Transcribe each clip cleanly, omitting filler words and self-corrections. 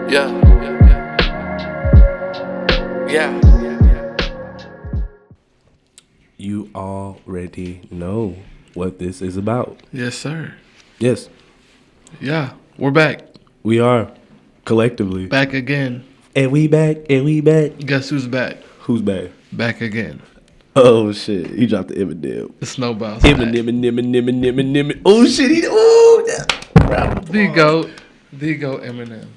Yeah. Yeah. You already know what this is about. Yes, sir. Yes, Yeah. We're back. we are collectively. Back again. And we back, and we back. Guess who's back? Who's back? Back again. Oh, shit. He dropped the Eminem. The Snowball. Eminem. Oh, shit. The GOAT Eminem.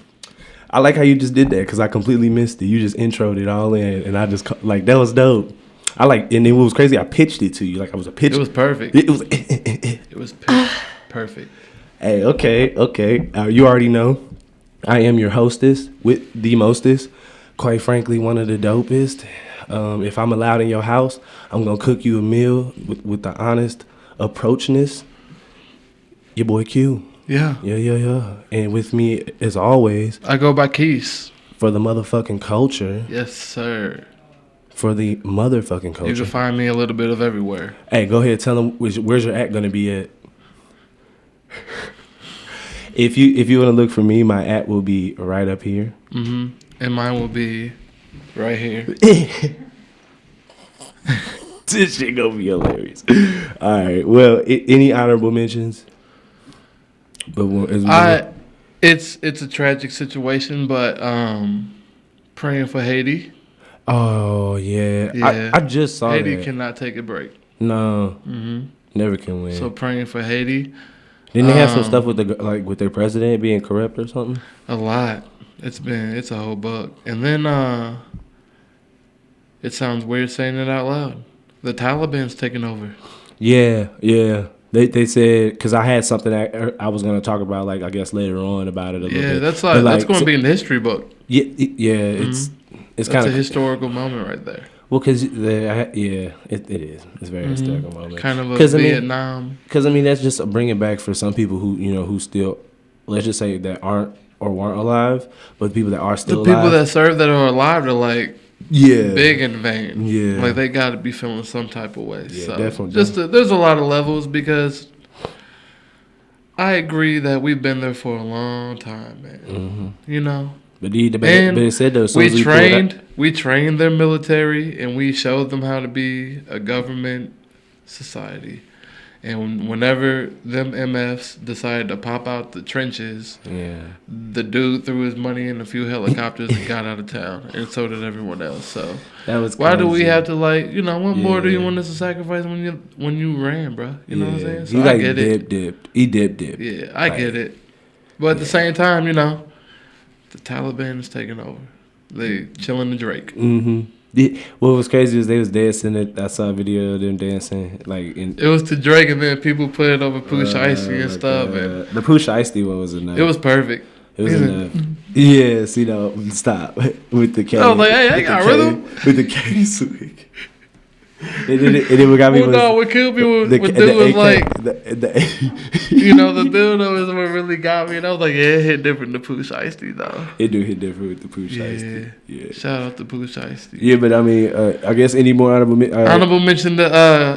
I like how you just did that because I completely missed it. You just introed it all in, and I just, like, that was dope. I like, and then what was crazy, I pitched it to you like I was a pitcher. It was perfect. It was. It was perfect. Hey, okay. You already know, I am your hostess with the mostest. Quite frankly, one of the dopest. If I'm allowed in your house, I'm gonna cook you a meal with the honest approachness. Your boy Q. Yeah. Yeah. And with me, as always, I go by Keys. for the motherfucking culture. Yes, sir. For the motherfucking culture. You can find me a little bit of everywhere. Hey, go ahead. Tell them where's your act gonna be at. If you want to look for me, my act will be right up here. Mm-hmm. And mine will be right here. This shit gonna be hilarious. All right. Well, any honorable mentions? But it's a tragic situation, but praying for Haiti. Oh yeah. I just saw Haiti that. cannot take a break. No. Mm-hmm. Never can win. So praying for Haiti. Didn't they have some stuff with with their president being corrupt or something? A lot. It's a whole bug. And then it sounds weird saying it out loud. The Taliban's taking over. Yeah. They said, because I had something that I was gonna talk about, like I guess later on about it a little bit. Yeah, that's that's going to be in the history book. Yeah. It's kind of a historical moment right there. Well, because it is. It's a very historical moment. Kind of a Vietnam. Because that's just bringing back for some people who still, let's just say that aren't or weren't alive, but the people that are still alive. The people that serve that are alive are like big in vain. Yeah, like they got to be feeling some type of way. Yeah, so definitely. There's a lot of levels because I agree that we've been there for a long time, man. Mm-hmm. But it said though, we trained their military and we showed them how to be a government society. And whenever them MFs decided to pop out the trenches, the dude threw his money in a few helicopters and got out of town, and so did everyone else. So that was why crazy. do we have to what more do you want us to sacrifice when you ran, bro? You know what I'm saying? So I get it. He dipped. Yeah, I get it. But at the same time, the Taliban is taking over. They chilling the Drake. Mm-hmm. What was crazy was they was dancing. I saw a video of them dancing. It was to Drake, and then people put it over Pooh Shiesty and stuff. And the Pooh Shiesty one was enough. It was perfect. It was enough. Yeah, stop with the K. I was like, hey, I got rhythm with the K swing. And then what got me was what killed me was the dude was like, the dildo is what really got me, and I was like, yeah, it hit different than Pooh Shiesty though. It do hit different with the Pooh Shiesty. Yeah. Shout out to Pooh Shiesty. Yeah, but I guess any more honorable mention to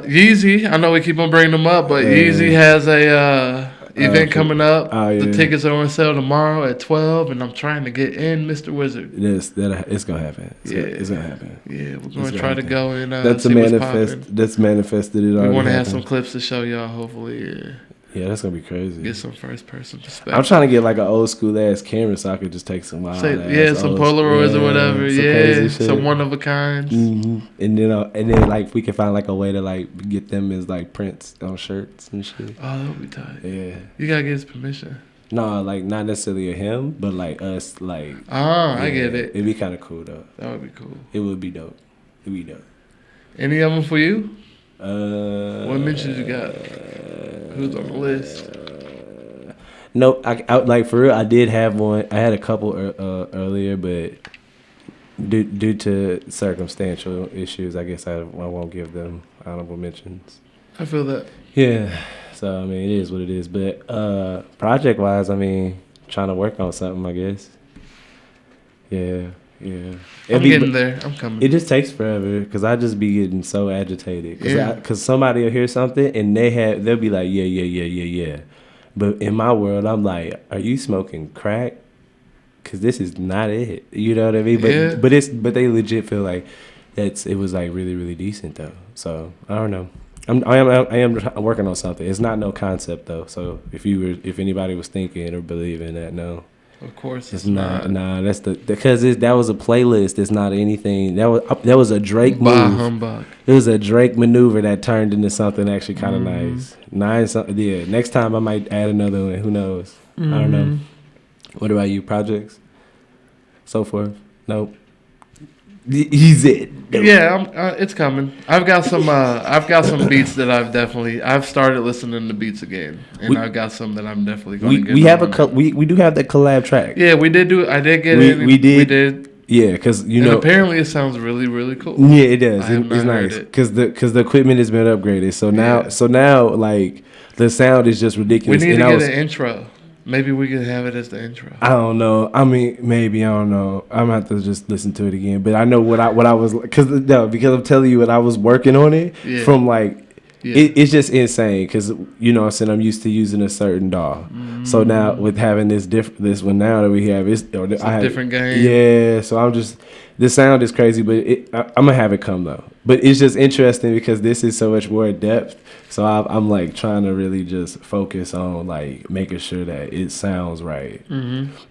Yeezy. I know we keep on bringing them up, but Yeezy has a event coming up. The tickets are on sale tomorrow at 12, and I'm trying to get in, Mr. Wizard. It's gonna happen. It's gonna happen. Yeah, we're gonna try to go and that's a manifest. That's manifested. We want to have some clips to show y'all. Hopefully, yeah, that's gonna be crazy. Get some first person perspective. I'm trying to get like an old school ass camera so I could just take some wild some Polaroids or whatever. Some one of a kinds. Mm-hmm. And then like we can find like a way to like get them as like prints on shirts and shit. Oh, that would be tight. Yeah, you gotta get his permission. No, like not necessarily a him, but like us. Like I get it. It'd be kind of cool though. That would be cool. It would be dope. It'd be dope. Any of them for you? What mentions you got? Who's on the list? No, I like for real. I did have one. I had a couple earlier, but due to circumstantial issues, I guess I won't give them honorable mentions. I feel that. Yeah. So it is what it is. But project wise, trying to work on something, I guess. Yeah. I'm getting there. I'm coming. It just takes forever because I just be getting so agitated. Because somebody will hear something and they'll be like, yeah. But in my world, I'm like, are you smoking crack? because this is not it. You know what I mean? But Yeah. but they legit feel like it was like really really decent though. So I don't know. I am working on something. It's not no concept though. So if anybody was thinking or believing that, no. Of course, It's not. Nah, that's because that was a playlist. It's not anything. That was a Drake Bah move. humbug. It was a Drake maneuver that turned into something actually kind of nice. Yeah. Next time I might add another one. Who knows? I don't know. What about you? Projects? So forth? Nope. He's it. Nope. Yeah, it's coming. I've got some beats that I've started listening to beats again, and I've got some that I'm definitely going to get. We have we do have that collab track. Yeah, we did do. I did get it. We did. We did. Yeah, because and apparently it sounds really really cool. Yeah, it does. It's nice because the equipment has been upgraded. So now like the sound is just ridiculous. We need to get an intro. Maybe we could have it as the intro. I don't know. I mean, maybe I don't know. I'm gonna have to just listen to it again. But I know what I was because I'm telling you what I was working on it from like. Yeah. It's just insane because you know what I'm saying, I'm used to using a certain DAW. So now with having this one now that we have, it's a different game. Yeah, so I'm just the sound is crazy, but I'm gonna have it come though. But it's just interesting because this is so much more in depth. So I'm like trying to really just focus on like making sure that it sounds right.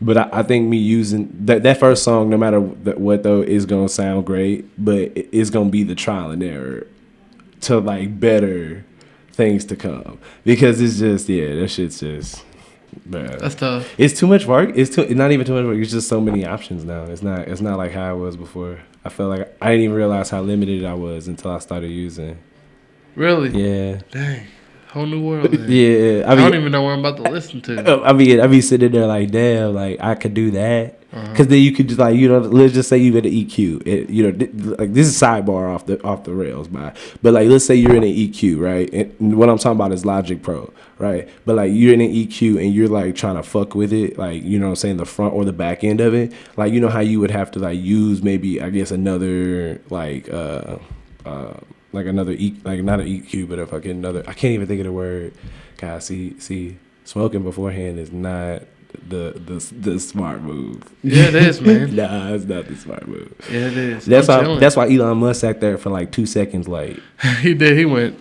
But I think me using that first song, no matter what though, is gonna sound great. But it's gonna be the trial and error to like better things to come because it's just that shit's just bad. That's tough. It's too much work. It's not even too much work. It's just so many options now. It's not like how it was before. I felt like I didn't even realize how limited I was until I started using. Really? Yeah. Dang. Whole new world. Man. Yeah. I don't even know what I'm about to listen to. I be sitting there like, damn, like I could do that. Because then you could just like, you know, let's just say you at an EQ. You know, like this is sidebar off the rails, but like let's say you're in an EQ, right? And what I'm talking about is Logic Pro, right? But like you're in an EQ and you're like trying to fuck with it, like you know what I'm saying, the front or the back end of it. Like you know how you would have to like use maybe I guess another like another like not an EQ, but if I get another, I can't even think of the word. God, see, smoking beforehand is not the smart move. Yeah, it is, man. Nah, it's not the smart move. Yeah, it is. That's why Elon Musk sat there for like 2 seconds late. He did. He went.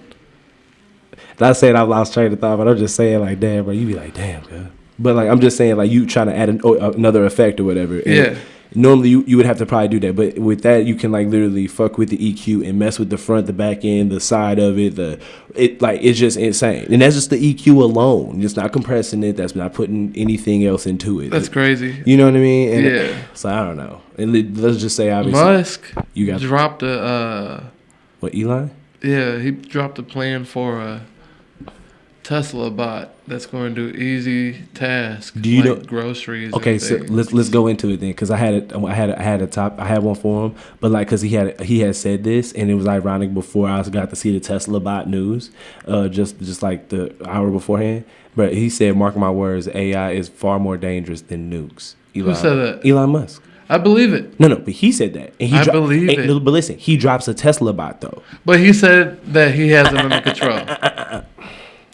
Not saying I've lost train of thought, but I'm just saying like, damn, bro, you be like, damn, bro. But like, I'm just saying like, you trying to add another effect or whatever. And normally you would have to probably do that, but with that you can like literally fuck with the EQ and mess with the front, the back end, the side of it. It's just insane, and that's just the EQ alone. Just not compressing it. That's not putting anything else into it. That's crazy. You know what I mean? And so I don't know. And let's just say obviously Musk dropped a what Elon? Yeah, he dropped a plan for a Tesla bot that's going to do easy tasks. Do you know groceries? Okay, so let's go into it then, because I had one for him, but like because he had said this, and it was ironic before I got to see the Tesla bot news, just like the hour beforehand. But he said, "Mark my words, AI is far more dangerous than nukes." Who said that? Elon Musk. I believe it. No, but he said that. And I believe it. No, but listen, he drops a Tesla bot though. But he said that he has it under control.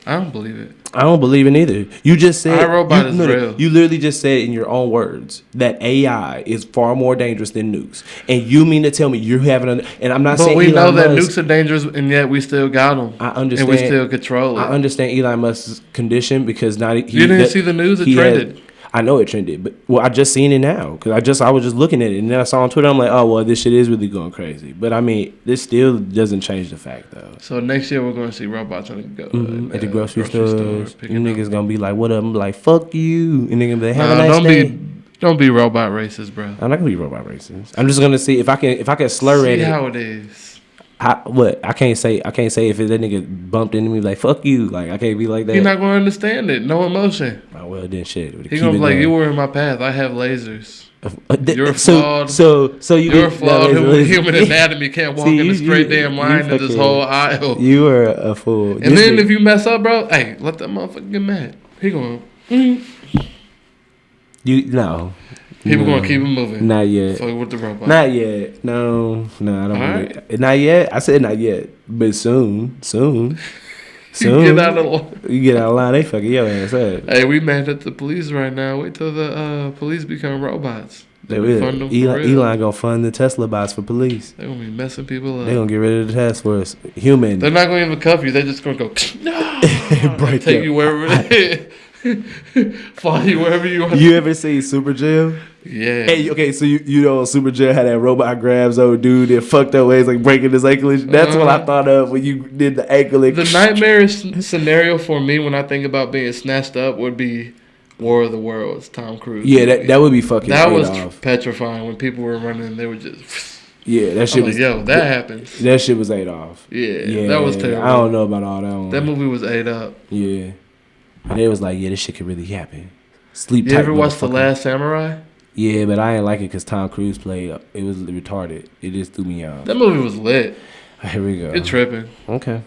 I don't believe it. I don't believe it either. You just said iRobot is real. You literally just said in your own words that AI is far more dangerous than nukes, and you mean to tell me you're having and I'm not saying. But we know that nukes are dangerous, and yet we still got them. I understand, and we still control it. I understand Elon Musk's condition because now you didn't see the news. It trended. I know it trended, but I just seen it now because I was just looking at it, and then I saw on Twitter. I'm like, oh well, this shit is really going crazy. But I mean, this still doesn't change the fact though. So next year we're going to see robots at the grocery stores. You niggas gonna be like, what up? I'm like, fuck you, and niggas be like, have a nice day. Don't be robot racist, bro. I'm not gonna be robot racist. I'm just gonna see if I can slur at it. See how it is. I can't say if that nigga bumped into me like fuck you, like I can't be like that. You're not gonna understand it. No emotion. Oh, well then shit. He gonna be like, you were in my path. I have lasers. You're flawed. So you're flawed. Human anatomy can't walk in a straight damn line in this whole aisle. You are a fool. And then if you mess up, bro, hey, let that motherfucker get mad. He gonna. No. People gonna keep it moving. Not yet. Fuck with the robot. Not yet. No, I don't. Not yet. I said not yet, but soon. Soon, get out of line. You get out of line, they fucking your ass up. Hey, we mad at the police right now. Wait till the police become robots. They will. Elon gonna fund the Tesla bots for police. They're gonna be messing people up. They gonna get rid of the task force. Human. They're not gonna even cuff you. They're just gonna go no. Break take you wherever it is. Follow you wherever you want. You ever see Super Jail? Yeah. Hey, okay, so you know Super Jail had that robot grabs old dude that fucked up ways like breaking his ankle. That's what I thought of when you did the ankle. The nightmarish scenario for me when I think about being snatched up would be War of the Worlds, Tom Cruise. Yeah, that would be fucking. That was off. Petrifying when people were running. They were just. Yeah, that shit was. Yo, that happens. That shit was ate off. Yeah, that was terrible. I don't know about all that one. That movie was ate up. Yeah, and they was like, yeah, this shit could really happen. Sleep. You ever watched The Last Samurai? Yeah, but I didn't like it because Tom Cruise played. It was retarded. It just threw me off. That movie was lit. Here we go. You're tripping. Okay.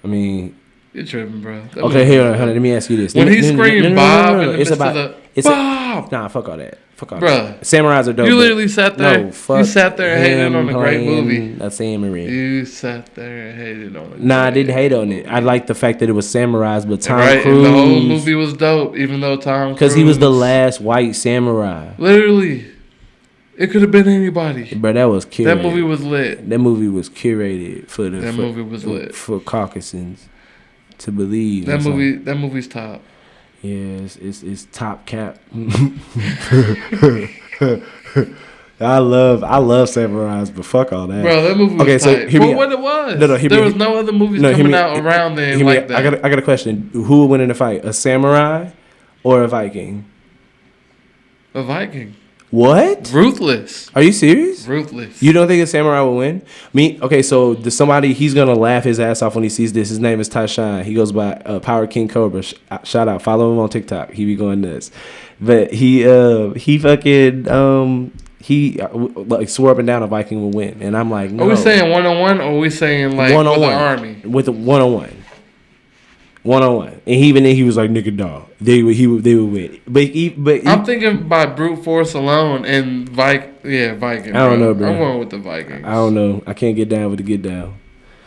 I mean. You're tripping, bro. Okay, here, let me ask you this. When he screamed Bob in the midst of the Bob! Nah, fuck all that. Fuck all that. Samurais are dope. You literally sat there. No, fuck. You sat there and hated on a great movie. A samurai. You sat there and hated on it. Nah, I didn't hate on it. I liked the fact that it was samurais, but Tom Cruise. And the whole movie was dope, even though Tom Cruise. Because he was the last white samurai. Literally. It could have been anybody. But that was curated. That movie was lit. That movie was curated for the. That movie was lit for Caucasians to believe. That movie's top. Yeah, it's top cap. I love samurais, but fuck all that. Bro, that movie was tight. For what it was. There was no other movies coming out around then like that. I got a question. Who would win in a fight? A samurai or a Viking? A Viking. What? Ruthless. Are you serious? Ruthless. You don't think a samurai will win? Okay, so he's going to laugh his ass off when he sees this. His name is Tyshawn. He goes by Power King Cobra. Shout out. Follow him on TikTok. He be going nuts. But he like swore up and down a Viking will win. And I'm like, no. Are we saying one-on-one or are we saying like with the army? With a one-on-one. One-on-one. And even then he was like, nigga, dog. They would win. But I'm thinking by brute force alone and Viking. I don't know, bro. I'm going with the Vikings. I don't know. I can't get down with the get down.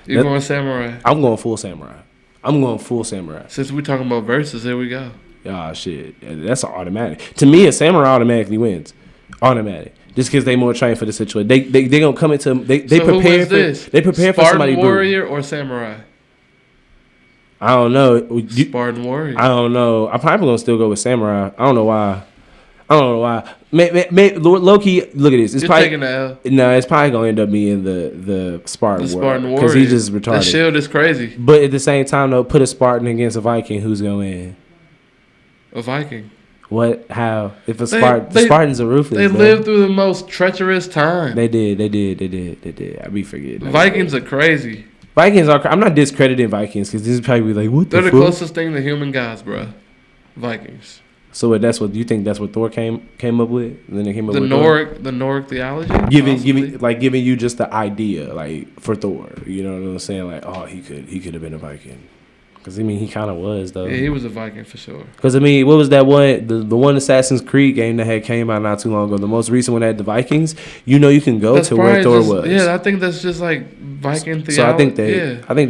You're going samurai? I'm going full samurai. Since we're talking about verses, here we go. Ah, shit. That's automatic. To me, a samurai automatically wins. Automatic. Just because they more trained for the situation. They gonna come into they so prepare for this? They prepare Spartan for somebody. warrior or samurai? I don't know. Spartan warrior. I don't know. I'm probably gonna still go with samurai. I don't know why. Low-key, look at this. It's You're probably, taking the L. No, it's probably gonna end up being the Spartan warrior because he's just retarded. The shield is crazy. But at the same time, though, put a Spartan against a Viking, who's gonna win? A Viking. What? How? If the Spartans are ruthless. They lived through the most treacherous time. They did. I be forgetting. Vikings are crazy. Vikings are. I'm not discrediting Vikings because this is probably like what they're the fuck? Closest thing to human gods, bro. Vikings. So you think that's what Thor came up with? And then they came up with the Nordic theology. Giving you just the idea like for Thor. You know what I'm saying? Like, oh, he could have been a Viking. Because, I mean, he kind of was, though. Yeah, he was a Viking for sure. Because, I mean, what was that one? The one Assassin's Creed game that had came out not too long ago. The most recent one that had the Vikings. You know you can go to where Thor was. Yeah, I think that's just like Viking theology. So I think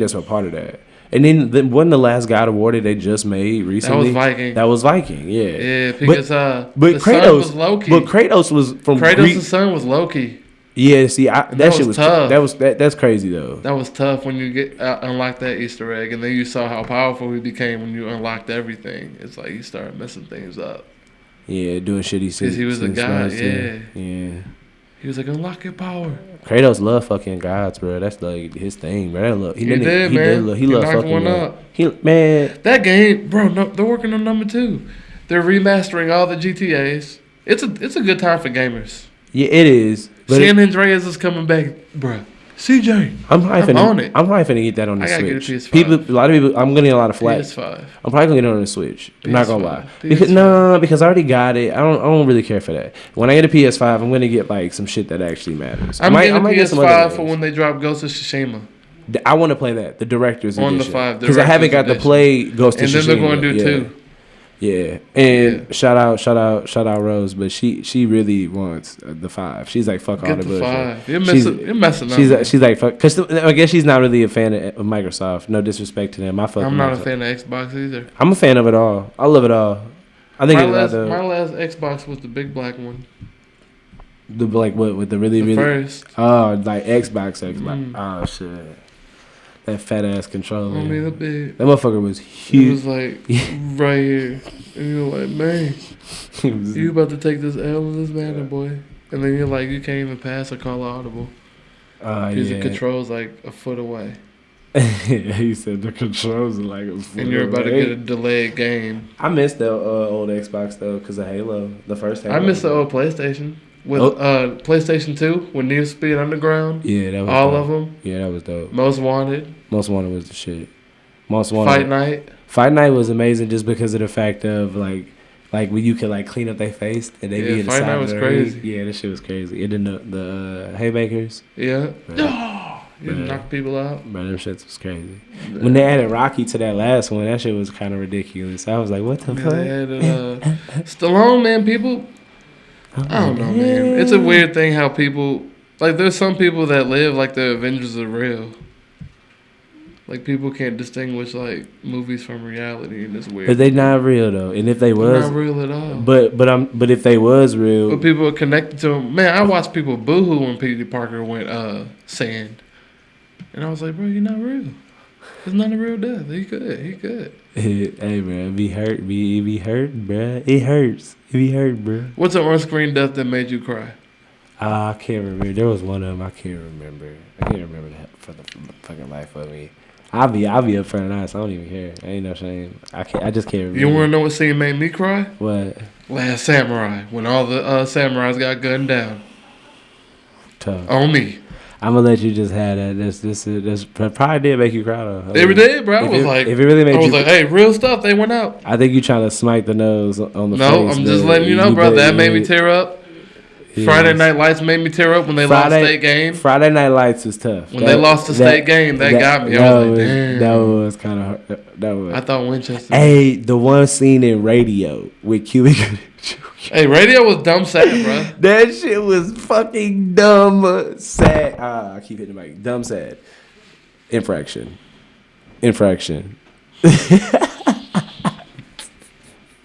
that's a part of that. And then wasn't the last God of War that they just made recently? That was Viking. Yeah. Yeah, because but the Kratos son was Loki. But Kratos was from Kratos' son was Loki. Yeah, see, that shit was tough. That's crazy though. That was tough when you get unlock that Easter egg, and then you saw how powerful he became when you unlocked everything. It's like you started messing things up. Yeah, doing shit he said. Because he was a god. Yeah. He was like, unlock your power. Kratos love fucking gods, bro. That's like his thing, bro. He loved fucking one up. That game, bro. No, they're working on number 2. They're remastering all the GTAs. It's a good time for gamers. Yeah, it is. San Andreas is coming back, bro. CJ, I'm on it. I'm probably finna get that on the Switch. I gotta get a PS5. A lot of people, I'm getting a lot of flack. PS5. I'm probably gonna get it on the Switch. I'm not gonna lie. PS5. Because I already got it. I don't really care for that. When I get a PS5, I'm gonna get like some shit that actually matters. I'm getting a PS5 for when they drop Ghost of Tsushima. I want to play that, the director's on edition. the 5 because I haven't got to play Ghost of Tsushima. And then they're going to do 2. Yeah, and shout out Rose, but she really wants the 5. She's like fuck all Get the the bullshit. 5. You're messing up. She's like fuck, cause I guess she's not really a fan of Microsoft. No disrespect to them. I'm not a fan of Xbox either. I'm a fan of it all. I love it all. I think my last Xbox was the big black one. The like what with the really first. Oh, like Xbox. Oh shit. That fat ass controller. I mean, that motherfucker was huge. It was like right here, and you're like, man, you about to take this L in this manner, boy. And then you're like, you can't even pass or call audible. Because the controls like a foot away. He said the controls are like a foot away. And you're about to get a delayed game. I miss the old Xbox though, because of Halo, the first Halo. I miss the old PlayStation. With PlayStation 2, with Need for Speed Underground. Yeah, that was all dope. of them. Yeah, that was dope. Most Wanted. Most Wanted was the shit. Most Wanted. Fight Night. Fight Night was amazing just because of the fact of like when you could like clean up their face and they be in the Fight side Night of was the crazy. ring. Yeah, that shit was crazy. And then the haymakers. Yeah. You knock people out. Bro, them shits was crazy. Yeah. When they added Rocky to that last one, that shit was kind of ridiculous. I was like, what the fuck? They added Stallone, man. People. I don't know, man. It's a weird thing how people like. There's some people that live like the Avengers are real. Like people can't distinguish like movies from reality, and it's weird. But they not real though, and if they was, not real at all. But if they was real, but people are connected to them. Man, I watched people boohoo when Peter Parker went sand, and I was like, bro, you're not real. It's not a real death. He could. Hey, bro, it be hurt, bro. It hurts. It be hurt, bro. What's an on-screen death that made you cry? I can't remember. There was one of them. I can't remember that for the fucking life of me. I'll be up front and honest. I don't even care. Ain't no shame. I just can't remember. You want to know what scene made me cry? What? Last Samurai, when all the samurais got gunned down. Tough. On me. I'm gonna let you just have that. This probably did make you cry though. It did, bro. If it really made you, like, hey, real stuff. They went out. I think you trying to smite the nose on the face. No, I'm just letting you know, bro. That made me tear up. Yes. Friday Night Lights made me tear up when they lost the state game. Friday Night Lights is tough. When they lost the state game, that got me. I was like, damn. That was kind of hard. That was. I thought Winchester. Hey, the one scene in Radio with Cubic. Hey, Radio was dumb sad, bro. That shit was fucking dumb sad. I keep hitting the mic. Dumb sad. Infraction.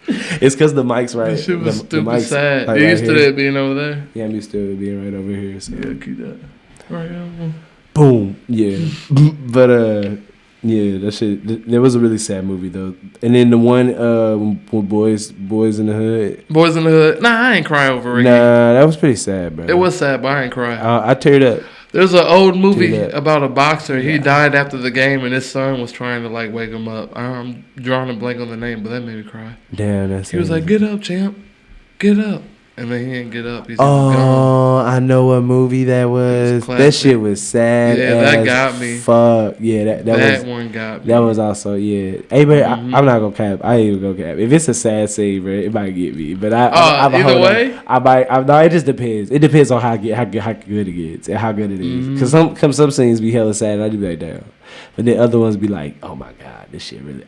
It's because the mic's right. That shit was stupid mic's, sad. Like, You used to that being over there? Yeah, I'm used to it being right over here. So. Yeah, keep that. Right. Boom. Yeah. But, yeah, that shit. That was a really sad movie, though. And then the one with Boys in the Hood. Boys in the Hood. Nah, I ain't cry over it. Nah, that was pretty sad, bro. It was sad, but I ain't cry. I teared up. There's an old movie about a boxer. He died after the game, and his son was trying to like wake him up. I'm drawing a blank on the name, but that made me cry. Damn, that's. He was like, "Get up, champ, get up," and then he didn't get up. He's gone. I know what movie that was. That shit was sad. Yeah, that got me. Fuck yeah, that one got me. That was also Hey, but I'm not gonna cap. I ain't even gonna cap. If it's a sad scene, bro, it might get me. But either way, no, it just depends. It depends on how good it gets and how good it is. Because some scenes be hella sad, and I just be like, damn. But then other ones be like, oh my god, this shit really.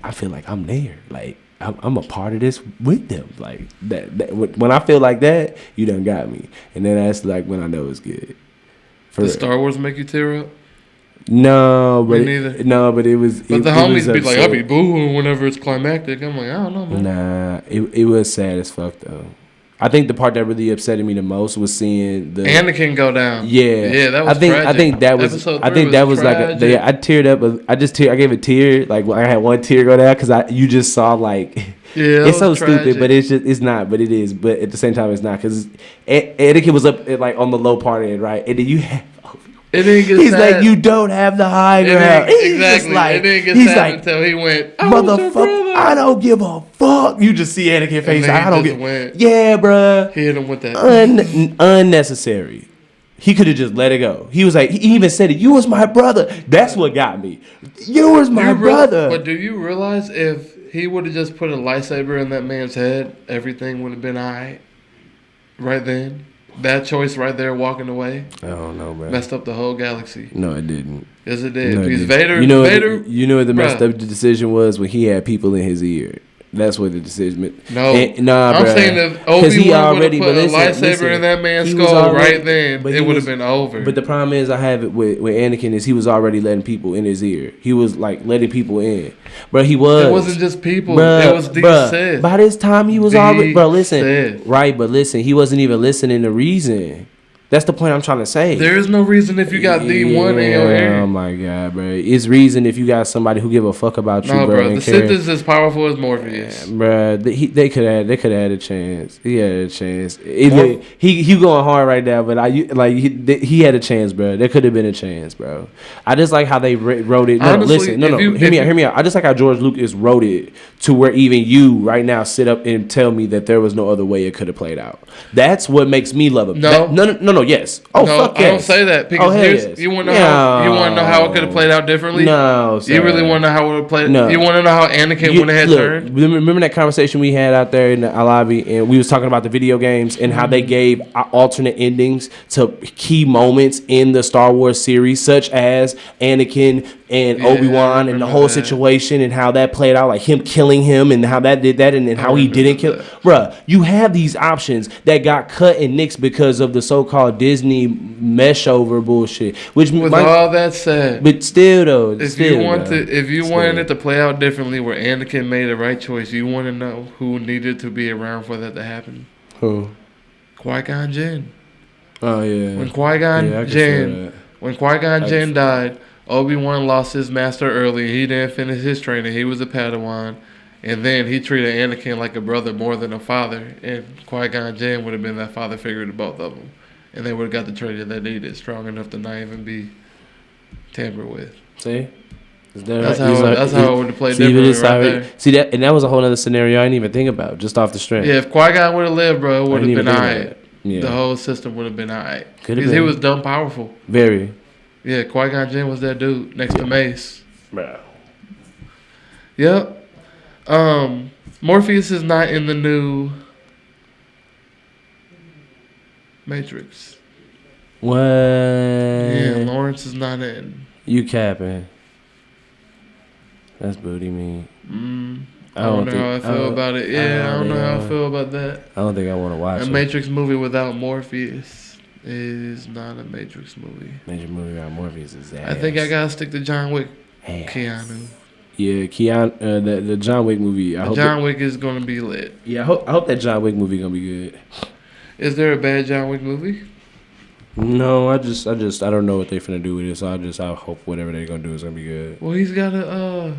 I feel like I'm there. Like. I'm a part of this with them. Like that when I feel like that, you done got me. And then that's like when I know it's good. Did Star Wars make you tear up? No, but me neither. But it was. But the homies be like, I'll be boohooing whenever it's climactic. I'm like, I don't know, man. Nah, it was sad as fuck though. I think the part that really upset me the most was seeing the Anakin go down. Yeah, that was tragic. I think that was like I teared up. I gave a tear. Like I had one tear go down because you just saw like it's so tragic. Stupid, but it's not. But it is. But at the same time, it's not because Anakin was up like on the low part end, right? And then you have. He's sad. Like, you don't have the high ground. Exactly. Like, it didn't get sad until he went, motherfucker, I don't give a fuck. You just see Anakin face. I don't give. Yeah, bruh. He hit him with that. Unnecessary. He could have just let it go. He was like, he even said it. You was my brother. That's what got me. You was my brother. But do you realize if he would have just put a lightsaber in that man's head, everything would have been all right right then? That choice right there, walking away. I don't know, bro. Messed up the whole galaxy. No, it didn't. Yes, it did. No, Vader. You know what the messed up decision was when he had people in his ear. That's what the decision. No, Nah, I'm bruh. saying if 'Cause he Obi-Wan would have already- put but a listen, lightsaber in that man's he was skull already- right then, but it he would was- have been over. But the problem is, I have it with Anakin is he was already letting people in his ear. He was like letting people in, bro. He was. It wasn't just people. Bruh, It was the bruh. Sith. By this time, he was already, bro. Listen, Sith. right? But listen, he wasn't even listening to reason. That's the point I'm trying to say. There is no reason if you got D1 in your ear. Oh my god, bro! It's reason if you got somebody who give a fuck about you, No, bro. bro. The Sith is as powerful as Morpheus. Bro, they could have had a chance. He had a chance. He going hard right now, but he had a chance, bro. There could have been a chance, bro. I just like how they wrote it. Honestly, Hear me out. I just like how George Lucas wrote it to where even you right now sit up and tell me that there was no other way it could have played out. That's what makes me love him. No, yes. Oh, no, fuck yes. I don't say that because Yes. you want to know how it could have played out differently. No, sir. You really want to know how it would have played. No. You want to know how Anakin went ahead turned. Remember that conversation we had out there in the lobby, and we was talking about the video games and how they gave alternate endings to key moments in the Star Wars series, such as Anakin and Obi-Wan and the whole situation and how that played out, like him killing him and how that did that and then how he didn't kill. Bruh, you have these options that got cut and nixed because of the so-called Disney mesh over bullshit. Which with all that said, but still though, if you wanted it to play out differently, where Anakin made the right choice, you want to know who needed to be around for that to happen? Who? Qui-Gon Jinn. Oh yeah. When Qui-Gon Jinn died, Obi-Wan lost his master early. He didn't finish his training. He was a Padawan. And then he treated Anakin like a brother more than a father. And Qui-Gon Jinn would have been that father figure to both of them. And they would have got the training they needed, strong enough to not even be tampered with. See? That's how it would have played differently right there. See, that was a whole other scenario I didn't even think about, just off the strength. Yeah, if Qui-Gon would have lived, bro, it would have been all right. Yeah. The whole system would have been all right. Because he was dumb powerful. Very. Yeah, Qui-Gon Jinn was that dude next to Mace. Bro. Yep. Morpheus is not in the new Matrix. What? Yeah, Lawrence is not in. You capping. That's booty mean. I don't know how I feel about it. Yeah, I don't know how I feel about that. I don't think I want to watch it. A Matrix movie without Morpheus is not a Matrix movie. Matrix movie without Morpheus is ass. I think I gotta stick to John Wick. Ass. Keanu. Yeah, Keanu. The John Wick movie. John Wick is gonna be lit. Yeah, I hope that John Wick movie gonna be good. Is there a bad John Wick movie? No, I don't know what they're finna do with it. So I hope whatever they're gonna do is gonna be good. Well, he's got a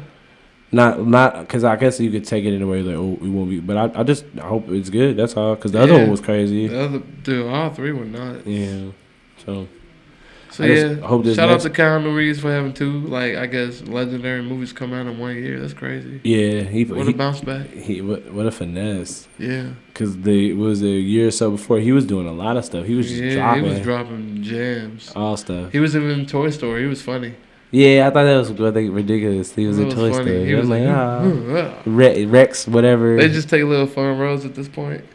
Not because I guess you could take it in a way like, oh, it won't be. But I hope it's good. That's all. Because the other one was crazy. All three were nuts. Yeah. So hope shout out to Keanu Reeves for having two, I guess, legendary movies come out in 1 year. That's crazy. Yeah. What a bounce back. What a finesse. Yeah. Because it was a year or so before he was doing a lot of stuff. He was just dropping. He was dropping gems. All stuff. He was even in Toy Story. He was funny. Yeah, I thought that was ridiculous. He was in Toy Story. He was like, Rex, whatever. They just take little fun roles at this point.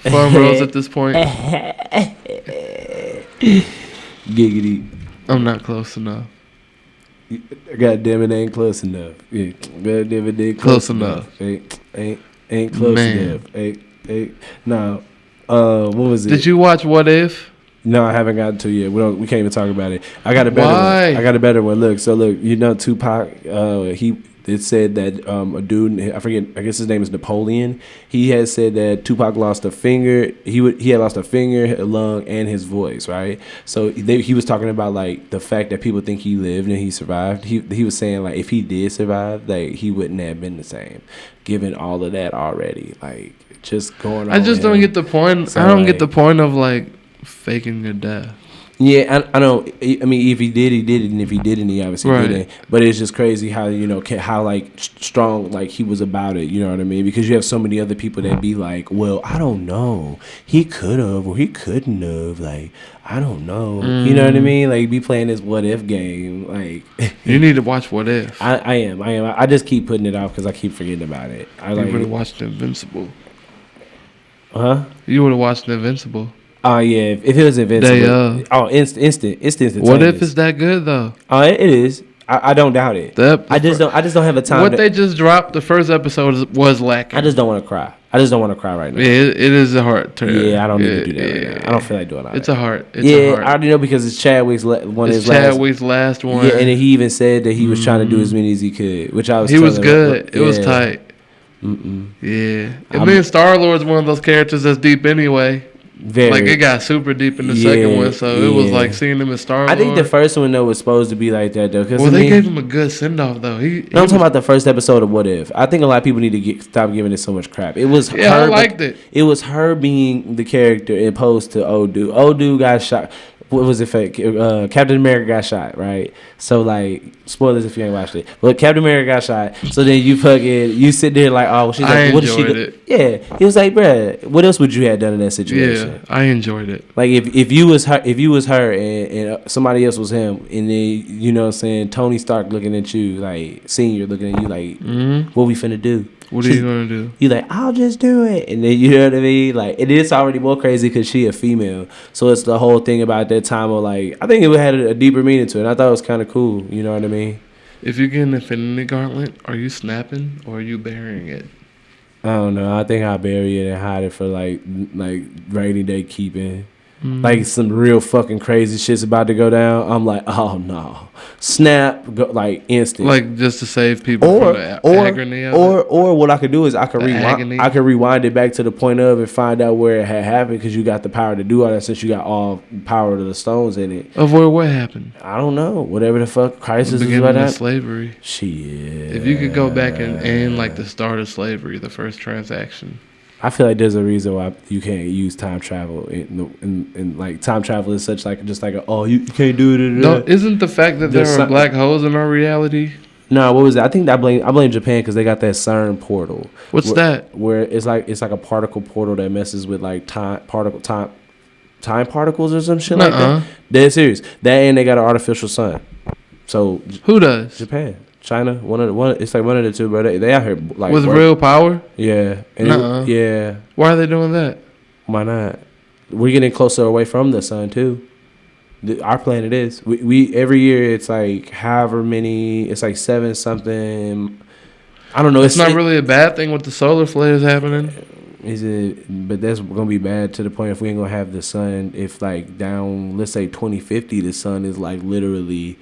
Fun roles at this point. Giggity. I'm not close enough. God damn it, ain't close enough. Yeah. God damn it, ain't close enough. Ain't close enough. Ain't. No. What was it? Did you watch What If? No, I haven't gotten to it yet. We can't even talk about it. I got a better one. I got a better one. Look, Tupac, it said that a dude, I forget, I guess his name is Napoleon. He had said that Tupac lost a finger. He had lost a finger, a lung, and his voice, right? So he was talking about the fact that people think he lived and he survived. He was saying if he did survive, he wouldn't have been the same, given all of that already. Just going on. I just don't get the point. So I don't get the point of faking your death. Yeah, I know. I mean, if he did, he did it, and if he didn't, he obviously didn't. But it's just crazy how how strong he was about it. You know what I mean? Because you have so many other people that be like, "Well, I don't know. He could have, or he couldn't have. I don't know." You know what I mean? Be playing this what if game. You need to watch What If. I am. I just keep putting it off because I keep forgetting about it. You would have watched Invincible. Huh? You would have watched Invincible. Oh yeah, if it was Invincible. Instant. What If is that good though? Oh, it is. I don't doubt it. I just don't have the time. What they just dropped, the first episode was lacking. I just don't want to cry. Right now. Yeah, it is a heart turn. Yeah, I don't need to do that right now. I don't feel like doing that. It's a heart. I already know because it's Chadwick's Chadwick's last one. Yeah, and he even said that he was trying to do as many as he could, which I was. He was good. It was tight. Yeah, and then Star-Lord's one of those characters that's deep anyway. Like it got super deep in the second one, so it was like seeing him as Star-Lord. I think the first one though was supposed to be like that though. Well, they gave him a good send off though. I'm talking about the first episode of What If. I think a lot of people need to stop giving it so much crap. It was her. I liked it. It was her being the character opposed to old dude. Old dude got shot. What was it? Captain America got shot, right? So like, spoilers if you ain't watched it. But Captain America got shot. So then you sit there like, oh, she's like, what is she? Yeah, he was like, bruh, what else would you have done in that situation? Yeah, I enjoyed it. Like if you was her, and somebody else was him, and then you know what I'm saying, Tony Stark looking at you like senior looking at you like, what we finna do? What are you gonna do? You like, I'll just do it, and then you know what I mean. Like, and it's already more crazy because she a female, so it's the whole thing about that time of like, I think it had a deeper meaning to it. And I thought it was kind of cool. You know what I mean? If you get an Infinity Gauntlet, are you snapping or are you burying it? I don't know. I think I'll bury it and hide it for like rainy day keeping. Like some real fucking crazy shit's about to go down. I'm like, oh no, snap, go, like instant. Like just to save people from the agony of it. Or what I could do is I could rewind. I could rewind it back to the point of and find out where it had happened because you got the power to do all that since you got all power of the stones in it. Of where what happened? I don't know. Whatever the fuck crisis is about that. Slavery. Shit. If you could go back and end like the start of slavery, the first transaction. I feel like there's a reason why you can't use time travel and like time travel is such like just like you can't do it. No, isn't the fact that there are black holes in our reality? No, what was it? I think I blame Japan because they got that CERN portal. What's that? Where it's like a particle portal that messes with like time particles or some shit like that. Dead serious. That and they got an artificial sun. So who does? Japan. China, it's like one of the two, bro. They out here like with real power. Yeah, and yeah. Why are they doing that? Why not? We're getting closer away from the sun too. Our planet is. We every year it's like however many. It's like 7 something. I don't know. It's not really a bad thing with the solar flares happening. Is it? But that's gonna be bad to the point if we ain't gonna have the sun. If like down, let's say 2050, the sun is like literally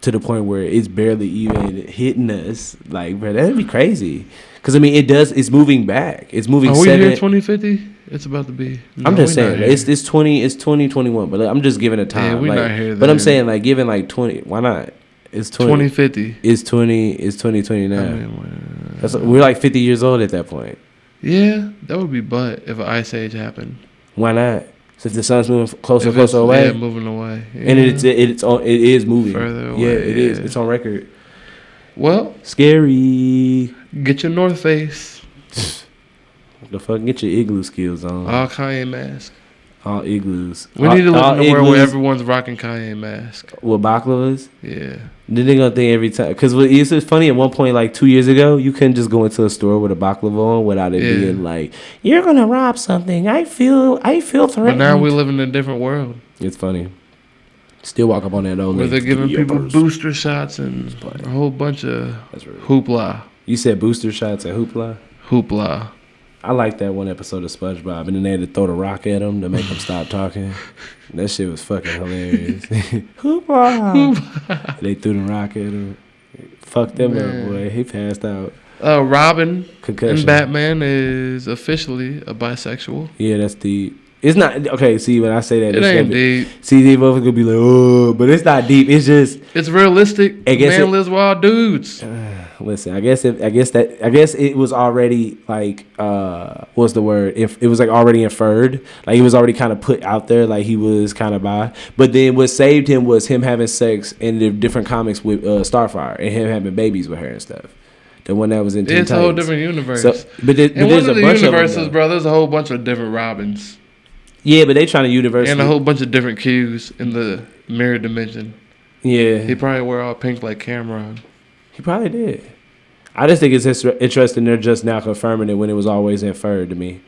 to the point where it's barely even hitting us. Like, bro, that'd be crazy. Because I mean, it's moving back. It's moving. Are we here 2050? It's about to be. No, I'm just saying it's 2021. But like, I'm just giving a time. Yeah, we're not here. But I'm saying like giving like 20. Why not? It's 2050. It's 2020 now. I mean, we're like 50 years old at that point. Yeah, that would be butt if an ice age happened. Why not? So if the sun's moving closer and closer away. Yeah, moving away. Yeah. And it is moving. Further away. Yeah, it is. It's on record. Well, scary. Get your North Face. The fuck, get your igloo skills on. All Kanye mask. All igloos. We need to live in a world where everyone's rocking Kanye mask. What, baklavas? Yeah. Then they're gonna think every time, because it's funny. At one point, like 2 years ago, you couldn't just go into a store with a baklava on without it being like, "You're gonna rob something." I feel threatened. But now we live in a different world. It's funny. Still walk up on that old. Where they're giving people booster shots and a whole bunch of hoopla. You said booster shots and hoopla. Hoopla. I like that one episode of SpongeBob, and then they had to throw the rock at him to make him stop talking. That shit was fucking hilarious. Hoopla! They threw the rock at him. Fucked them up, boy. He passed out. Robin Concussion. in Batman is officially a bisexual. Yeah, that's deep. It's not okay. See, when I say that, it ain't deep. See, they both gonna be like, oh, but it's not deep. It's just it's realistic. Man lives wild dudes. Listen, I guess it was already like what's the word? If it was like already inferred, like he was already kind of put out there, like he was kind of bi. But then what saved him was him having sex in the different comics with Starfire and him having babies with her and stuff. The one that was in Teen Titans. It's a whole different universe. So, but there's one of the bunch universes, of them, bro, there's a whole bunch of different Robins. Yeah, but they trying to universe and a whole bunch of different Qs in the mirror dimension. Yeah, he probably wear all pink like Cameron. He probably did. I just think it's interesting they're just now confirming it when it was always inferred to me.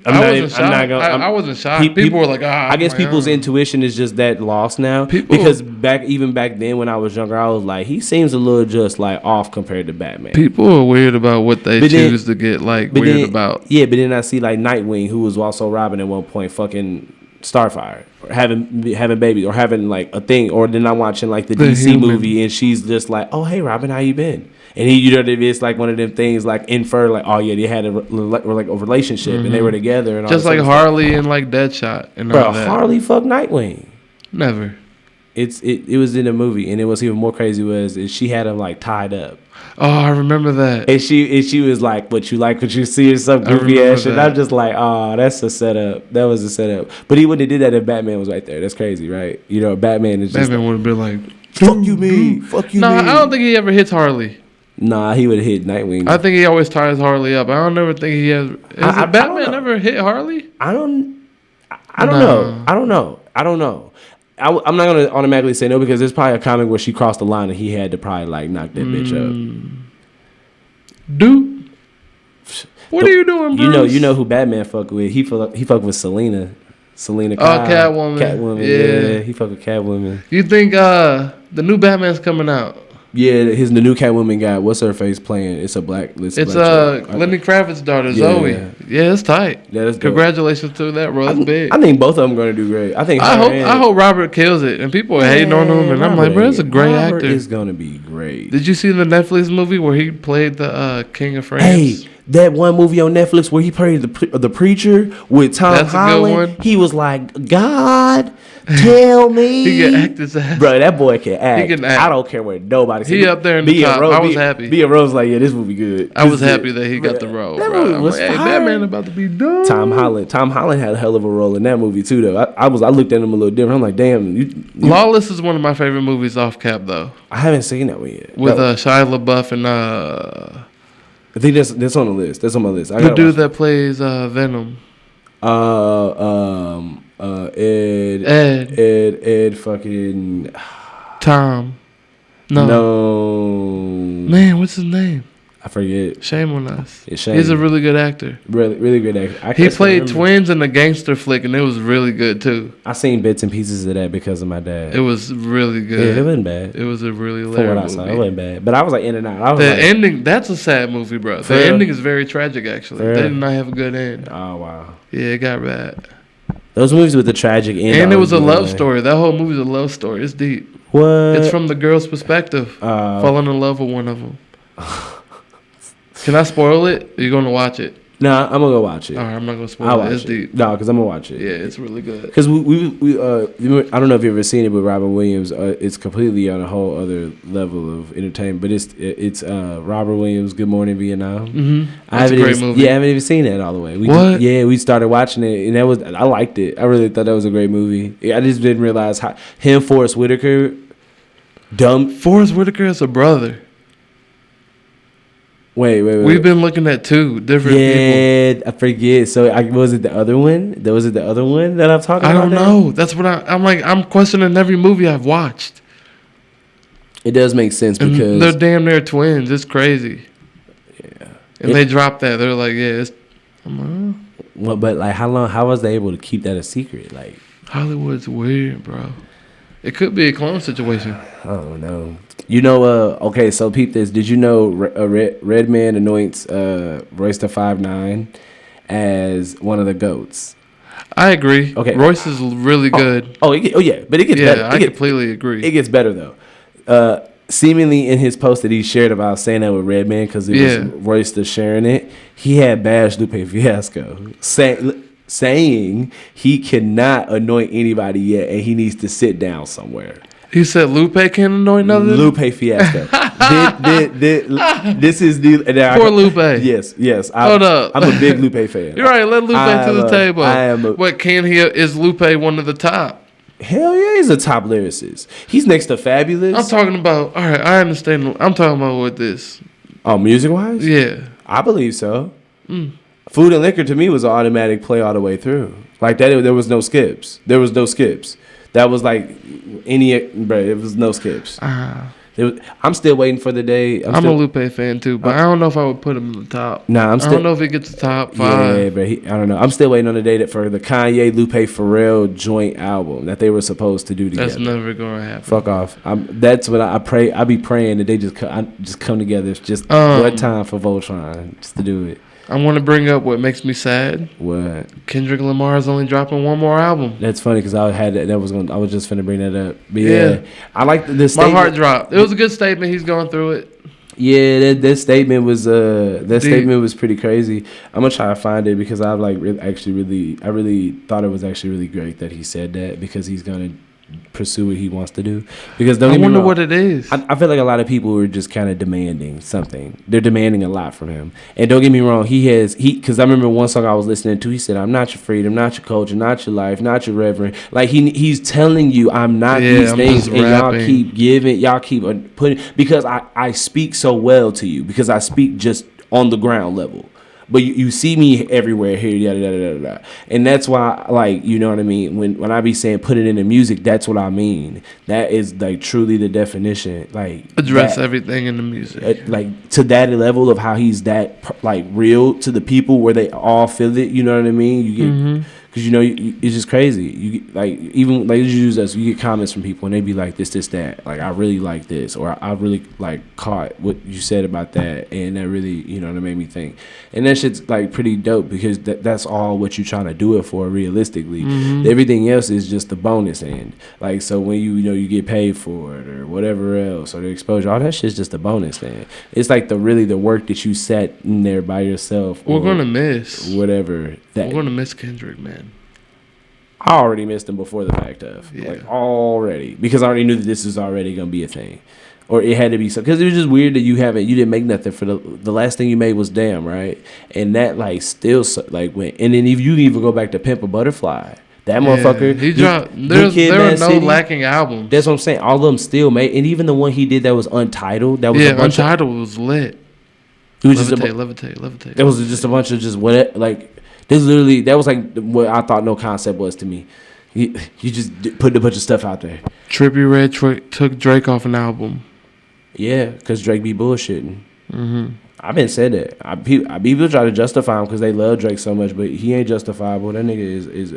I wasn't shocked. People were like, I guess people's intuition is just that lost now. Because back then when I was younger, I was like, he seems a little just like off compared to Batman. People are weird about what they choose to get weird about. Yeah, but then I see like Nightwing, who was also Robin at one point, fucking Starfire, or having babies, or having like a thing, or then I'm watching like the DC movie, and she's just like, oh hey Robin, how you been? And it's like one of them things like infer like, oh yeah, they had a relationship and they were together and all just like Harley stuff. And like Deadshot and bro, all that. Harley fucked Nightwing. Never. It was in a movie, and it was even more crazy was she had him like tied up. Oh, I remember that. And she was like, what you see or some goofy ass shit. And I'm just like, oh, that's a setup. That was a setup. But he wouldn't have did that if Batman was right there. That's crazy, right? You know, Batman would have been like, fuck you me. Fuck you me. Nah, I don't think he ever hits Harley. Nah, he would have hit Nightwing. I think he always ties Harley up. I don't ever think he has. Batman ever hit Harley? I don't know. I'm not gonna automatically say no because there's probably a comic where she crossed the line and he had to probably like knock that bitch up. Dude, what are you doing, Bruce? You know who Batman fuck with? He fuck with Selena. Selena. Catwoman. Yeah, he fuck with Catwoman. You think the new Batman's coming out? Yeah, the new Catwoman guy. What's her face playing? It's a black. Lenny Kravitz's daughter, Zoe. Yeah, it's tight. Yeah, that's Congratulations to that, bro. That's big. I think both of them going to do great. I hope Robert kills it, and people are hating on him, and I'm like, bro, that's a great actor. Robert is going to be great. Did you see the Netflix movie where he played the King of France? Hey, that one movie on Netflix where he played the preacher with Tom Holland. A good one. He was like, God. Tell me. He can act his ass. Bro, that boy can act. He can act. I don't care what nobody says. He up there in the top. I was happy. Bia Rose like, yeah, this movie good. I was happy that he got the role. That movie was fire. Hey, Batman about to be done. Tom Holland had a hell of a role in that movie too, though. I looked at him a little different. I'm like, damn. Lawless is one of my favorite movies off cap, though. I haven't seen that one yet. With Shia LaBeouf and I think that's on the list. That's on my list. The dude that plays Venom. Ed fucking Tom. No. Man, what's his name? I forget. Shame on us. He's a really good actor. Really, really good actor. He played twins in a gangster flick, and it was really good too. I seen bits and pieces of that because of my dad. It was really good. Yeah, it wasn't bad. It was a really hilarious movie. It wasn't bad, but I was like in and out. The ending, that's a sad movie, bro. The ending is very tragic, actually. They did not have a good end. Oh wow. Yeah, it got bad. Those movies with the tragic end. And it was a love story. That whole movie's a love story. It's deep. What? It's from the girl's perspective. Falling in love with one of them. Can I spoil it? Are you going to watch it? Nah, I'm going to go watch it. All right, I'm not going to spoil it. It's deep. No, because I'm going to watch it. Yeah, it's really good. Because we I don't know if you've ever seen it with Robin Williams. It's completely on a whole other level of entertainment. But it's Robert Williams' Good Morning Vietnam. Mm-hmm. That's a great movie. Yeah, I haven't even seen that all the way. We started watching it, and I liked it. I really thought that was a great movie. I just didn't realize how Forrest Whitaker, Forrest Whitaker is a brother. Wait. We've been looking at two different people. Yeah, I forget. So was it the other one? Was it the other one that I'm talking about? I don't know. That's what I'm like. I'm questioning every movie I've watched. It does make sense because they're damn near twins. It's crazy. Yeah. And they dropped that. They're like, yeah. I'm like, well, but like, how was they able to keep that a secret? Like, Hollywood's weird, bro. It could be a clone situation. I don't know. You know, okay, so peep this. Did you know Redman anoints Royce the 5'9" as one of the GOATs? I agree. Okay. Royce is really good. Yeah, but it gets better. I completely agree. It gets better, though. Seemingly in his post that he shared about saying that with Redman because it was Royce the sharing it, he had bashed Lupe Fiasco, saying he cannot anoint anybody yet and he needs to sit down somewhere. He said Lupe can't anoint another? Lupe Fiasco. This is the... Poor Lupe. Yes. Hold up. I'm a big Lupe fan. You're right. Let Lupe to the table. What, is Lupe one of the top? Hell yeah, he's a top lyricist. He's next to Fabulous. I'm talking about... All right, I understand. I'm talking about with this. Oh, music-wise? Yeah. I believe so. Food and Liquor to me was an automatic play all the way through. Like that, there was no skips. That was like it was no skips. I'm still waiting for the day. I'm a Lupe fan too, but I don't know if I would put him in the top. Nah, I don't know if he gets the top 5. Yeah, but I don't know. I'm still waiting on the day for the Kanye Lupe Pharrell joint album that they were supposed to do together. That's never gonna happen. Fuck off. That's what I pray. I be praying that they just come together. It's just one time for Voltron just to do it. I want to bring up what makes me sad. What? Kendrick Lamar is only dropping one more album. That's funny because I was just finna bring that up. But yeah. I like this. My heart dropped. It was a good statement. He's going through it. Yeah, that statement was statement was pretty crazy. I'm gonna try to find it because I really thought it was actually really great that he said that because he's gonna pursue what he wants to do. Because I wonder what it is. I feel like a lot of people are just kind of demanding something. They're demanding a lot from him. And don't get me wrong, because I remember one song I was listening to. He said, "I'm not your freedom, not your culture, not your life, not your reverend." Like he's telling you, "I'm not these things," and y'all keep putting because I speak so well to you because I speak just on the ground level. But you see me everywhere here, yada, yada, yada, yada. And that's why, like, you know what I mean? When I be saying put it in the music, that's what I mean. That is, like, truly the definition. Like, address everything in the music. Like, to that level of how he's that, like, real to the people where they all feel it, you know what I mean? You get... Because, you know, it's just crazy. You get, like, even, like, you get comments from people, and they be like, this, that. Like, I really like this. Or I really, like, caught what you said about that. And that really, you know, that made me think. And that shit's, like, pretty dope because that's all what you're trying to do it for, realistically. Everything else is just the bonus end. Like, so when you get paid for it or whatever else, or the exposure, all that shit's just the bonus end. It's like the work that you set in there by yourself. We're going to miss. Whatever. We're going to miss Kendrick, man. I already missed him before the fact of. Yeah. Like, already. Because I already knew that this was already going to be a thing. Or it had to be so. Because it was just weird that you didn't make nothing for the last thing you made was Damn, right? And that, like, still, like, went. And then if you even go back to Pimp a Butterfly, that motherfucker. He dropped. There were no lacking albums. That's what I'm saying. All of them still made. And even the one he did that was Untitled. That was Untitled was lit. It was levitate. That was just a bunch of just what, like. That was like what I thought No Concept was to me. You just put a bunch of stuff out there. Trippie Redd took Drake off an album. Yeah, because Drake be bullshitting. I've been said that. People try to justify him because they love Drake so much, but he ain't justifiable. That nigga is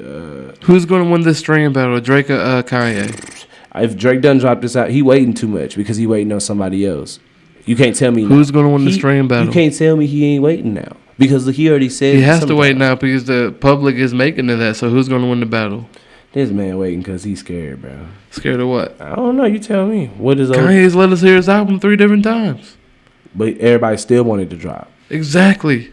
Who's going to win this stream battle, Drake or Kanye? If Drake doesn't drop this out, he waiting too much because he waiting on somebody else. You can't tell me who's going to win the stream battle. You can't tell me he ain't waiting now. Because he already said he has to wait now because the public is making it that. So who's going to win the battle? This man waiting because he's scared, bro. Scared of what? I don't know. You tell me. What is Kanye's let us hear his album 3 different times. But everybody still wanted to drop. Exactly.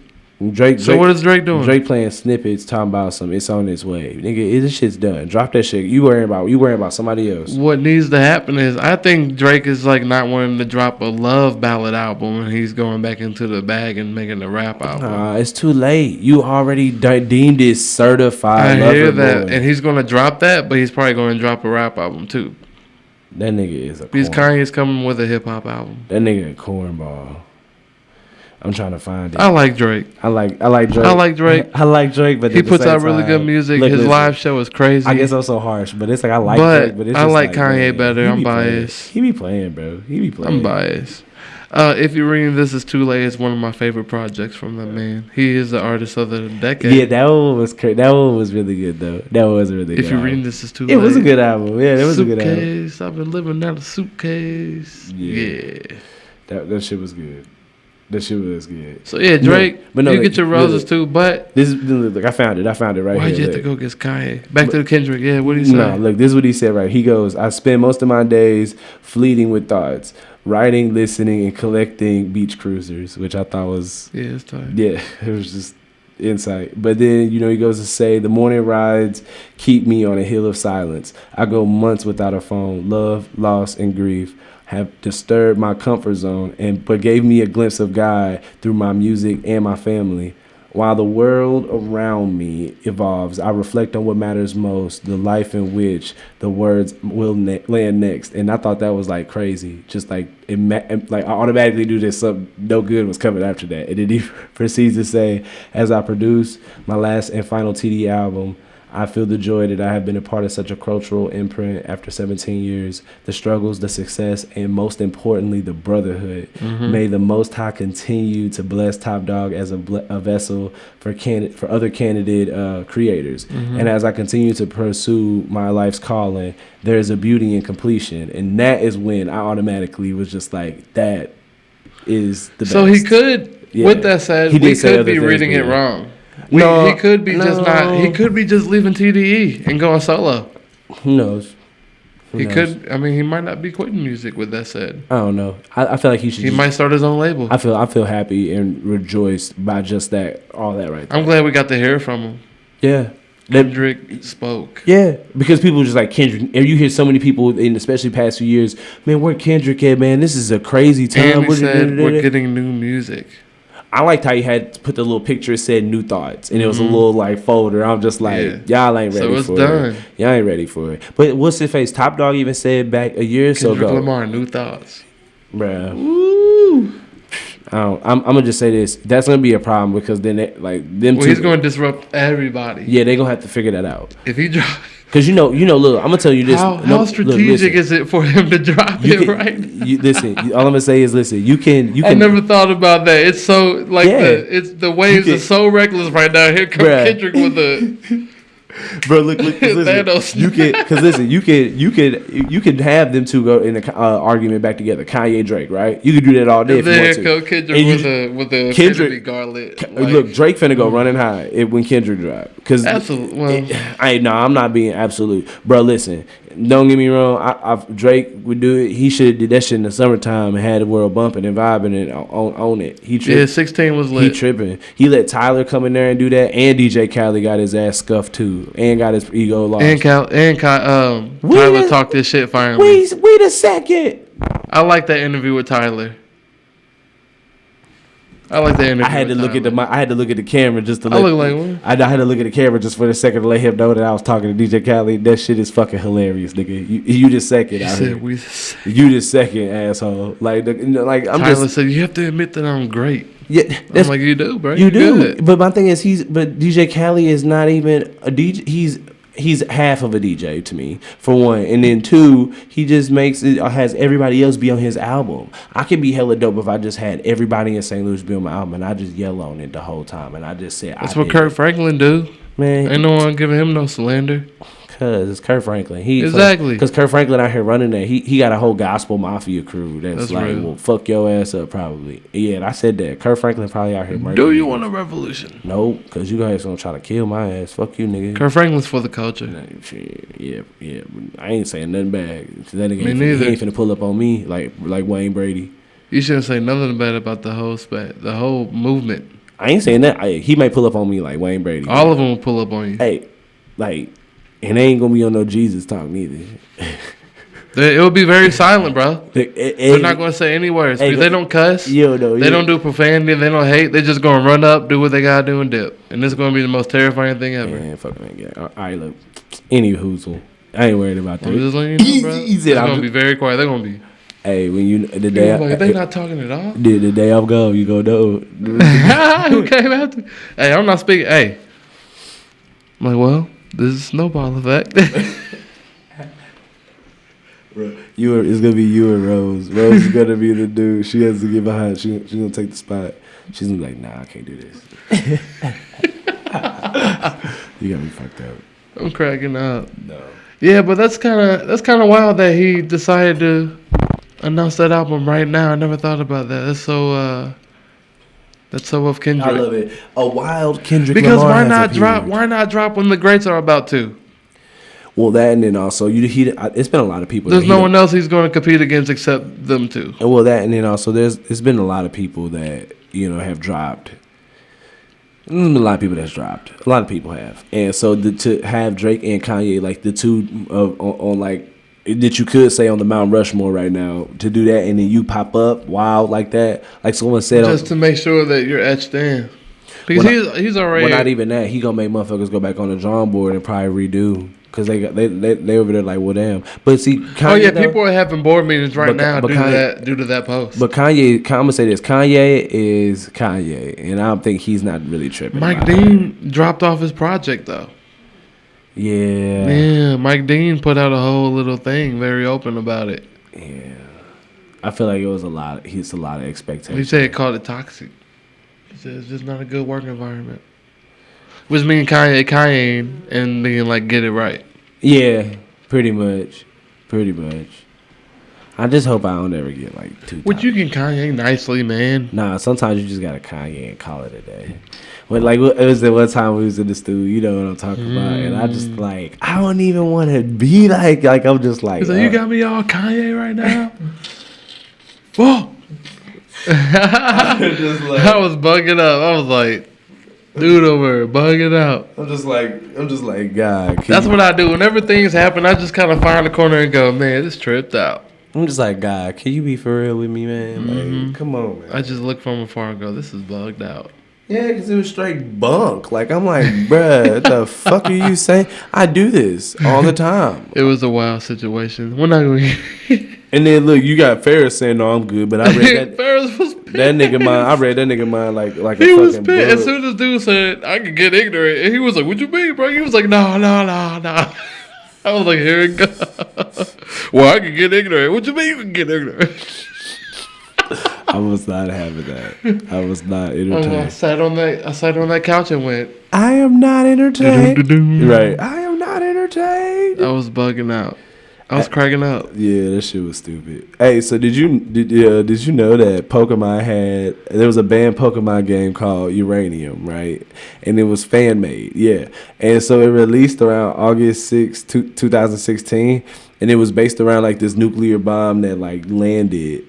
Drake. So what is Drake doing? Drake playing snippets, talking about it's on its way. Nigga, this shit's done. Drop that shit. You worrying about somebody else. What needs to happen is I think Drake is like not wanting to drop a love ballad album and he's going back into the bag and making a rap album. It's too late. You already deemed it certified. I hear that. And he's going to drop that, but he's probably going to drop a rap album too. That nigga is a because Kanye's coming with a hip hop album. That nigga a cornball. I'm trying to find it. I like Drake. I like Drake. But he puts out really good music. His live show is crazy. I guess I'm so harsh, but it's like I like Drake, but it's I just like Kanye better. I'm biased. He be playing, bro. I'm biased. If you're reading This Is Too Late, it's one of my favorite projects from that man. He is the artist of the decade. Yeah, that one was crazy. That one was really good though. That was really good. If you're reading This Is Too Late, it was a good album. Yeah, it was a good album. Suitcase. I've been living out of suitcase. Yeah. That shit was good. That shit was good. So yeah, Drake, you get your roses too, but this is look, I found it right here. Why'd you have to go against Kanye? Back to the Kendrick, yeah, what did he say? No, look, this is what he said right. He goes, I spend most of my days fleeting with thoughts, writing, listening, and collecting beach cruisers, which I thought was it's tight. Yeah, it was just insight. But then, he goes to say, the morning rides keep me on a hill of silence. I go months without a phone. Love, loss, and grief have disturbed my comfort zone but gave me a glimpse of God through my music and my family. While the world around me evolves, I reflect on what matters most, the life in which the words will land next. And I thought that was like crazy. Just like I automatically knew that something no good was coming after that. And then he proceeds to say, as I produce my last and final TD album, I feel the joy that I have been a part of such a cultural imprint after 17 years. The struggles, the success, and most importantly, the brotherhood. May the Most High continue to bless Top Dog as a vessel for other candidate creators. And as I continue to pursue my life's calling, there is a beauty in completion. And that is when I automatically was just like, that is the best. So he could, with that said, we could be reading it wrong. He could be He could be just leaving TDE and going solo. Who knows? He could. I mean, he might not be quitting music. With that said, I don't know. I feel like he should. He might start his own label. I feel happy and rejoiced by just that. All that right there. I'm glad we got to hear from him. Yeah. Kendrick spoke. Yeah, because people just like Kendrick. And you hear so many people, in especially past few years, man, where Kendrick at, man? This is a crazy time. And he said we're getting new music. I liked how you had put the little picture. It said "New Thoughts," and it was a little like folder. I'm just like, y'all ain't ready for it. Y'all ain't ready for it. But what's his face? Top Dog even said back a year or so ago. Kendrick Lamar, New Thoughts, bruh. Woo. I'm gonna just say this. That's gonna be a problem because then he's gonna disrupt everybody. Yeah, they gonna have to figure that out. If he drops. Cause you know, look, I'm gonna tell you this. How strategic is it for him to drop it right now? Listen, all I'm gonna say is, listen, you can. I never thought about that. It's so like the waves are so reckless right now. Here comes Kendrick with a. Bro, look, listen. You can have them two go in an argument back together. Kanye, Drake, right? You could do that all day if you want to. Go Kendrick with the Kendrick gauntlet. Look, Drake finna go running high when Kendrick drop. Cause absolutely. I'm not being absolute, bro. Listen, don't get me wrong. Drake would do it. He should have did that shit in the summertime and had the world bumping and vibing and on it. He tripped. Yeah, 16 was lit. He tripping. He let Tyler come in there and do that, and DJ Khaled got his ass scuffed too. And got his ego lost. Tyler talked this shit finally. Wait a second. I like that interview with Tyler. I had to look at the camera just to. I had to look at the camera just for a second to let him know that I was talking to DJ Khaled. That shit is fucking hilarious, nigga. You just second out here. You just second, asshole. Tyler said you have to admit that I'm great. Yeah, I'm like, you do, bro. You do. But my thing is, DJ Khaled is not even a DJ. He's half of a DJ to me, for one, and then two, he just has everybody else be on his album. I could be hella dope if I just had everybody in St. Louis be on my album, and I just yell on it the whole time, and I just said, that's what Kirk Franklin do, man. Ain't no one giving him no slander. Cause it's Kirk Franklin. Exactly. Cause Kirk Franklin out here running that. He got a whole gospel mafia crew that's like, real. Well, fuck your ass up probably. Yeah, and I said that. Kirk Franklin probably out here murdering. Do you want a revolution? Nope, cause you guys gonna try to kill my ass. Fuck you, nigga. Kirk Franklin's for the culture. Yeah. I ain't saying nothing bad. That nigga he ain't finna pull up on me like Wayne Brady. You shouldn't say nothing bad about the whole movement. I ain't saying that. He might pull up on me like Wayne Brady. All of them will pull up on you. Hey, and they ain't gonna be on no Jesus talk neither. It will be very silent, bro. They're not gonna say any words. They don't cuss. They don't do profanity. They don't hate. They're just gonna run up, do what they gotta do, and dip. And this is gonna be the most terrifying thing ever. Man, fucking all right, look. Any hoozle, I ain't worried about that. I'm just letting you know, bro. It's gonna be very quiet. They're gonna be. Hey, when you the day they not talking at all. The day I'm gone, you go know. Who came after? Hey, I'm not speaking. Hey, I'm like, well. This is Snowball effect. Bro, it's gonna be you and Rose. Rose is gonna be the dude. She has to get behind. She's gonna take the spot. She's gonna be like, nah, I can't do this. You got me fucked up. I'm cracking up. No. Yeah, but that's kind of wild that he decided to announce that album right now. I never thought about that. That's so of Kendrick. I love it. A wild Kendrick because Lamar why not drop when the greats are about to? Well, that and then also it's been a lot of people. There's no one else he's going to compete against except them two. Well, that and then also it's been a lot of people that have dropped. There's been a lot of people that's dropped. A lot of people have, and so to have Drake and Kanye like the two on like. That you could say on the Mount Rushmore right now to do that, and then you pop up wild like that, like someone said, just to make sure that you're etched in, because he's already. Well, not even that. He gonna make motherfuckers go back on the drawing board and probably redo because they over there like, well, damn. But see, Kanye, people are having board meetings right now due to that post. But Kanye, I'm gonna say this: Kanye is Kanye, and I don't think he's not really tripping. Mike Dean dropped off his project though. Yeah. Yeah, Mike Dean put out a whole little thing, very open about it. Yeah. I feel like it was a lot. It's a lot of expectations. He said he called it toxic. He said it's just not a good work environment. Which means Kanye and being like, get it right. Yeah, pretty much. I just hope I don't ever get like too. Which you can Kanye nicely, man. Nah, sometimes you just gotta Kanye and call it a day. But like it was the one time we was in the studio, you know what I'm talking about, and I just like I don't even want to be like I'm just like. He's like, you got me all Kanye right now. Whoa. I was bugging up. I was like, dude over bugging out. I'm just like, God. That's what I do. Whenever things happen, I just kind of find a corner and go, man, this tripped out. I'm just like, God, can you be for real with me, man? Like, come on, man. I just look from afar and go, this is bugged out. Yeah, because it was straight bunk. Like, I'm like, bruh, what the fuck are you saying? I do this all the time. It was a wild situation. We're not going to... And then, look, you got Ferris saying, no, I'm good. But I read that... Ferris was pissed. That nigga mind, I read that nigga mind like he a was fucking pissed. book. As soon as dude said, I could get ignorant, and he was like, what you mean, bro? He was like, no. I was like, here it goes. Well, I can get ignorant. What you mean you can get ignorant? I was not having that. I was not entertained. I sat on that couch and went, I am not entertained. Right. I am not entertained. I was bugging out. I was cracking up. Yeah, that shit was stupid. Hey, so did you know that Pokemon there was a banned Pokemon game called Uranium, right? And it was fan made, yeah. And so it released around August 6, 2016, and it was based around like this nuclear bomb that like landed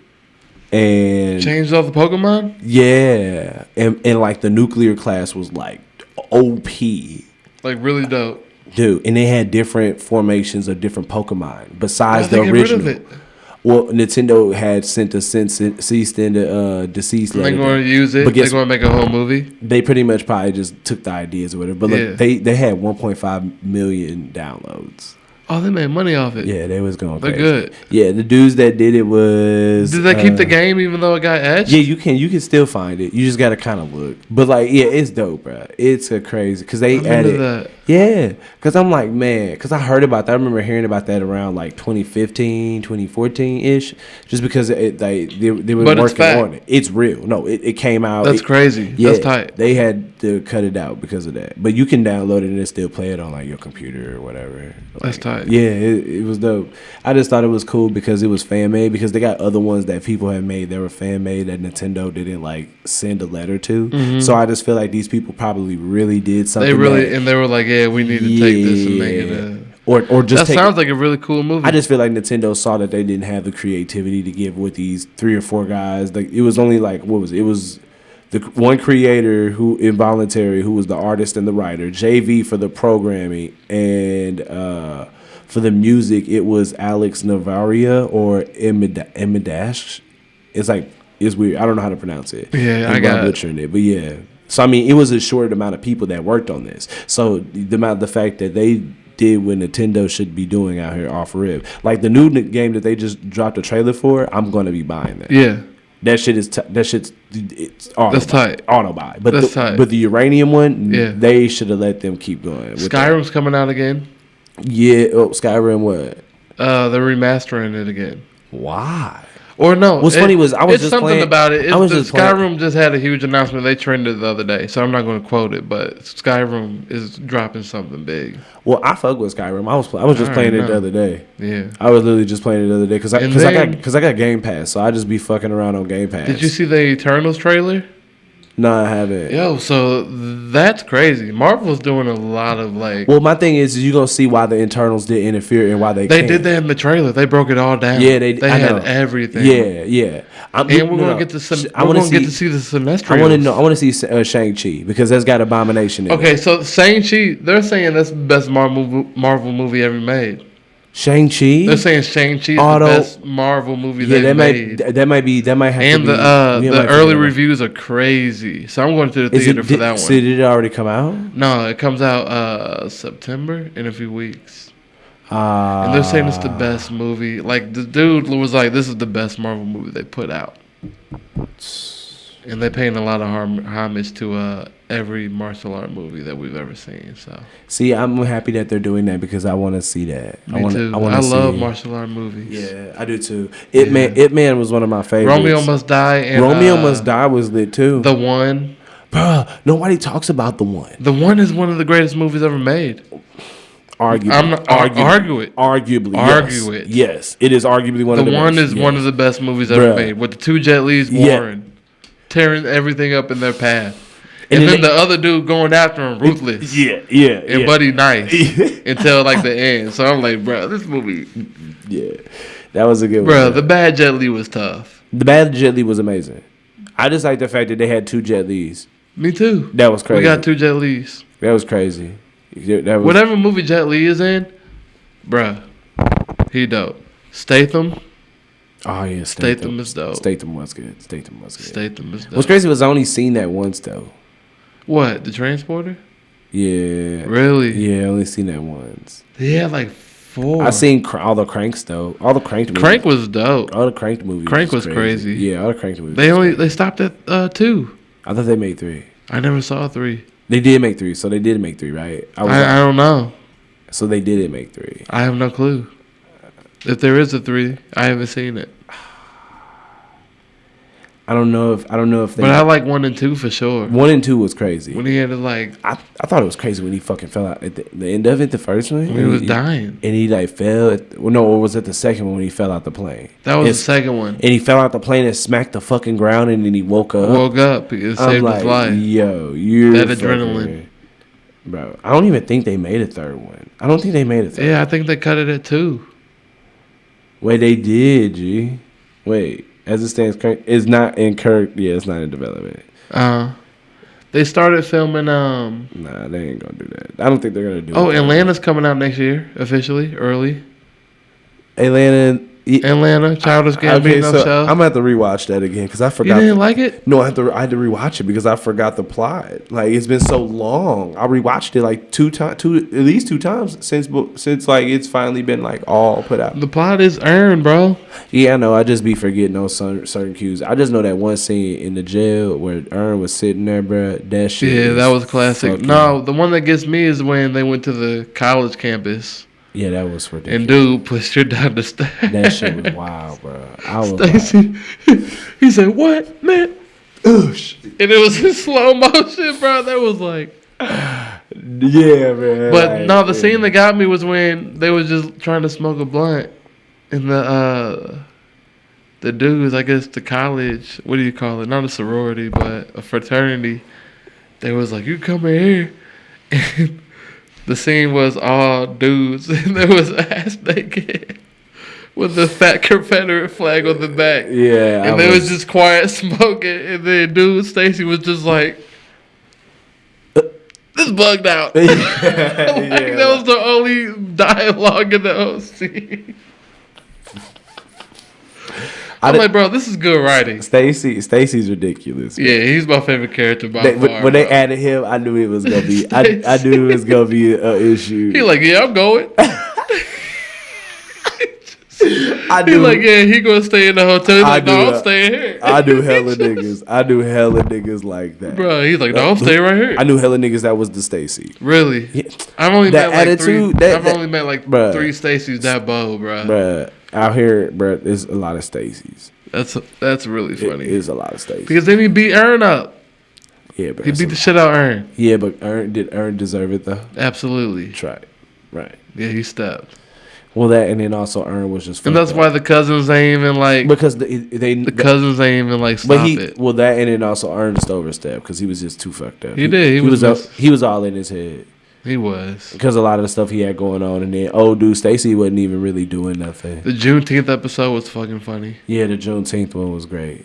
and changed all the Pokemon? Yeah. And like the nuclear class was like OP. Like really dope. Dude, and they had different formations of different Pokemon besides the get original. rid of it? Well, Nintendo had sent a cease and desist letter. They're going to use it. They're going to make a whole movie. They pretty much probably just took the ideas or whatever. But look, they had 1.5 million downloads. Oh, they made money off it. Yeah, they was going They're crazy. good. Yeah, the dudes that did it was... Did they keep the game even though it got etched? Yeah, you can still find it. You just got to kind of look. But like, yeah, it's dope, bro. It's a crazy... Because they added... That. Yeah, because I'm like, man, because I heard about that. I remember hearing about that around like 2015, 2014-ish. Just because they were working on it. It's real. No, it came out. That's crazy. Yeah, that's tight. They had to cut it out because of that. But you can download it and still play it on like your computer or whatever. Like, that's tight. Yeah, it was dope. I just thought it was cool because it was fan made. Because they got other ones that people had made that were fan made that Nintendo didn't like send a letter to. Mm-hmm. So I just feel like these people probably really did something. And they were like, yeah, we need to take this and make it or just that sounds like a really cool movie. I just feel like Nintendo saw that they didn't have the creativity to give with these 3 or 4 guys. Like it was only like what was it? It was the one creator who involuntary who was the artist and the writer, JV for the programming, and for the music it was Alex Navaria or Emidash. It's weird. I don't know how to pronounce it. Yeah, I got butchering it, but yeah. So I mean, it was a short amount of people that worked on this. So the fact that they did what Nintendo should be doing out here off rip, like the new game that they just dropped a trailer for, I'm gonna be buying that. Yeah, that shit is it's auto. That's tight. Auto buy, but that's tight. But the Uranium one, yeah, they should have let them keep going. Skyrim's coming out again. Yeah, Skyrim what? They're remastering it again. Why? Or no, what's funny was I was it's just something playing, about it. Skyrim just had a huge announcement. They trended the other day, so I'm not going to quote it. But Skyrim is dropping something big. Well, I fuck with Skyrim. I was just playing it the other day. Yeah, I was literally just playing it the other day because I got Game Pass, so I just be fucking around on Game Pass. Did you see the Eternals trailer? No, I haven't. Yo, so that's crazy. Marvel's doing a lot of like. Well, my thing is you gonna see why the internals did interfere and why they did that in the trailer. They broke it all down. Yeah, they had everything. Yeah. And we're gonna get to see the Sinestro. I want to see Shang-Chi because that's got Abomination in it. Okay, so Shang-Chi, they're saying that's the best Marvel movie ever made. Shang-Chi? They're saying Shang-Chi is the best Marvel movie they've made. That might have and to be. And the early reviews are crazy. So I'm going to the theater for that one. So did it already come out? No, it comes out September in a few weeks. And they're saying it's the best movie. Like, the dude was like, this is the best Marvel movie they put out. And they paying a lot of homage to every martial art movie that we've ever seen. So See, I'm happy that they're doing that because I want to see that. me too. I love martial art movies. Yeah, I do too. Ip Man was one of my favorites. Romeo Must Die. And, Romeo Must Die was lit too. The One. Bruh, nobody talks about The One. The One is one of the greatest movies ever made. Arguably, yes, it is arguably one of the best. The One is one of the best movies ever made. With the two Jet Lis warring, tearing everything up in their path. And then the other dude going after him, ruthless. And Buddy nice until like the end. So I'm like, bro, this movie. Yeah, that was a good one. Bro, the bad Jet Li was tough. The bad Jet Li was amazing. I just like the fact that they had two Jet Lis. Me too. That was crazy. We got two Jet Lis. That was crazy. Whatever movie Jet Li is in, bruh, he dope. Statham. Oh yeah, Statham is dope. Statham was good. Statham is dope. What's crazy was I only seen that once though. What, the Transporter? Yeah. Really? Yeah, I only seen that once. He had like 4. I seen all the Cranks though. All the Crank movies. Crank was dope. All the Crank movies. Crank was crazy. Yeah, all the Crank movies. They stopped at 2. I thought they made 3. I never saw 3. They did make 3, so they did make 3, right? I don't know. So they didn't make 3. I have no clue. If there is a 3, I haven't seen it. I don't know if they. But I like 1 and 2 for sure. 1 and 2 was crazy. When he had to like, I thought it was crazy when he fucking fell out at the end of it. The first one, when he was dying, and he like fell. Or was it the second one when he fell out the plane? That was the second one. And he fell out the plane and smacked the fucking ground, and then he woke up. It saved his life. Yo, you're that adrenaline, bro. I don't even think they made a third one. I don't think they made a third. Yeah, I think they cut it at 2. Wait, they did, G. Wait. As it stands, it's not in Kirk. Yeah, it's not in development. They started filming. Nah, they ain't gonna do that. I don't think they're gonna do it. Oh, Atlanta's coming out next year officially, early. Atlanta, Childish Gambino show. I'm gonna have to rewatch that again because I forgot. You didn't like it? No, I had to rewatch it because I forgot the plot. Like it's been so long. I rewatched it like at least two times since like it's finally been like all put out. The plot is earned, bro. Yeah, I know. I just be forgetting those certain cues. I just know that one scene in the jail where Ern was sitting there, bro. That shit. Yeah, that was classic. No, the one that gets me is when they went to the college campus. Yeah, that was ridiculous. And dude pushed her down the stairs. That shit was wild, bro. Stacey, he said, "What, man?" Oosh. And it was in slow motion, bro. That was like, yeah, man. But no, the scene that got me was when they was just trying to smoke a blunt, and the dudes, I guess the college, what do you call it? Not a sorority, but a fraternity. They was like, "You come in here," and the scene was all dudes, and there was ass naked with the fat Confederate flag on the back. Yeah, and they was just quiet smoking, and then dude Stacey was just like, "This bugged out." That was the only dialogue in the whole scene. I'm like, bro, this is good writing. Stacy's ridiculous. Man. Yeah, he's my favorite character by far. When they added him, I knew it was gonna be. I knew it was gonna be an issue. He like, yeah, I'm going. He like, yeah, he gonna stay in the hotel. He's like, no, I'm staying here. I knew hella niggas like that. Bro, he's like, no, I'm staying right here. I knew hella niggas that was the Stacy. Really? Yeah. I've only met like three Stacys that bold, bro. Bruh. Out here, bro, there's a lot of Stacys. That's really funny. It is a lot of Stacys. Because then he beat Ern up. Yeah, bro. He beat the shit out of Ern. Yeah, but did Ern deserve it though? Absolutely. Right. Yeah, he stepped. Well, that and then also Ern was just. And that's why the cousins ain't even like. Because the cousins ain't even like stop it. Well, that and then also Ern just overstepped because he was just too fucked up. He did. He was all in his head. He was. Because a lot of the stuff he had going on. And then, dude, Stacey wasn't even really doing nothing. The Juneteenth episode was fucking funny. Yeah, the Juneteenth one was great.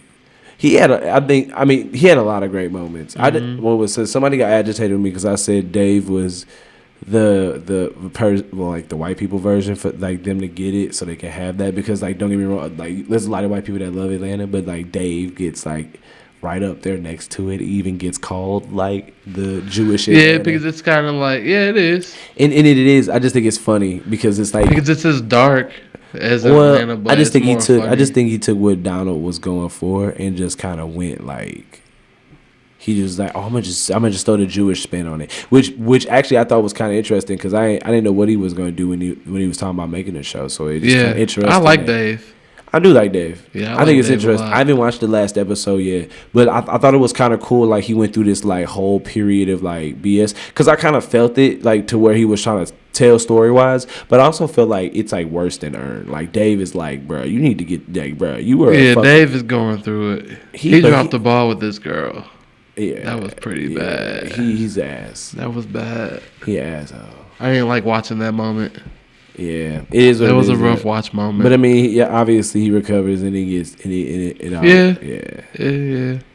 He had he had a lot of great moments. Mm-hmm. Somebody got agitated with me because I said Dave was the white people version for like them to get it so they can have that. Because like, don't get me wrong, like there's a lot of white people that love Atlanta, but like Dave gets like right up there next to it. It even gets called like the Jewish Atlanta. Yeah, because it's kind of like, yeah, it is. And it is. I just think it's funny because it's like, because it's as dark as Atlanta, but I just think he took what Donald was going for and just kind of went like He just like, oh, I'm gonna just throw the Jewish spin on it, which actually I thought was kind of interesting because I didn't know what he was gonna do when he was talking about making the show. So it just kind of interesting. I like Dave. I do like Dave. Yeah, I think it's interesting. I haven't watched the last episode yet, but I thought it was kind of cool. Like he went through this like whole period of like BS because I kind of felt it like to where he was trying to tell story wise, but I also feel like it's like worse than earned. Like Dave is like, bro, you need to get like, bro, you were Dave is going through it. He dropped the ball with this girl. Yeah, that was pretty bad. He's ass. That was bad. He asshole. I didn't like watching that moment. Yeah, it is. That was a rough watch moment. But I mean, yeah, obviously he recovers and he gets Yeah.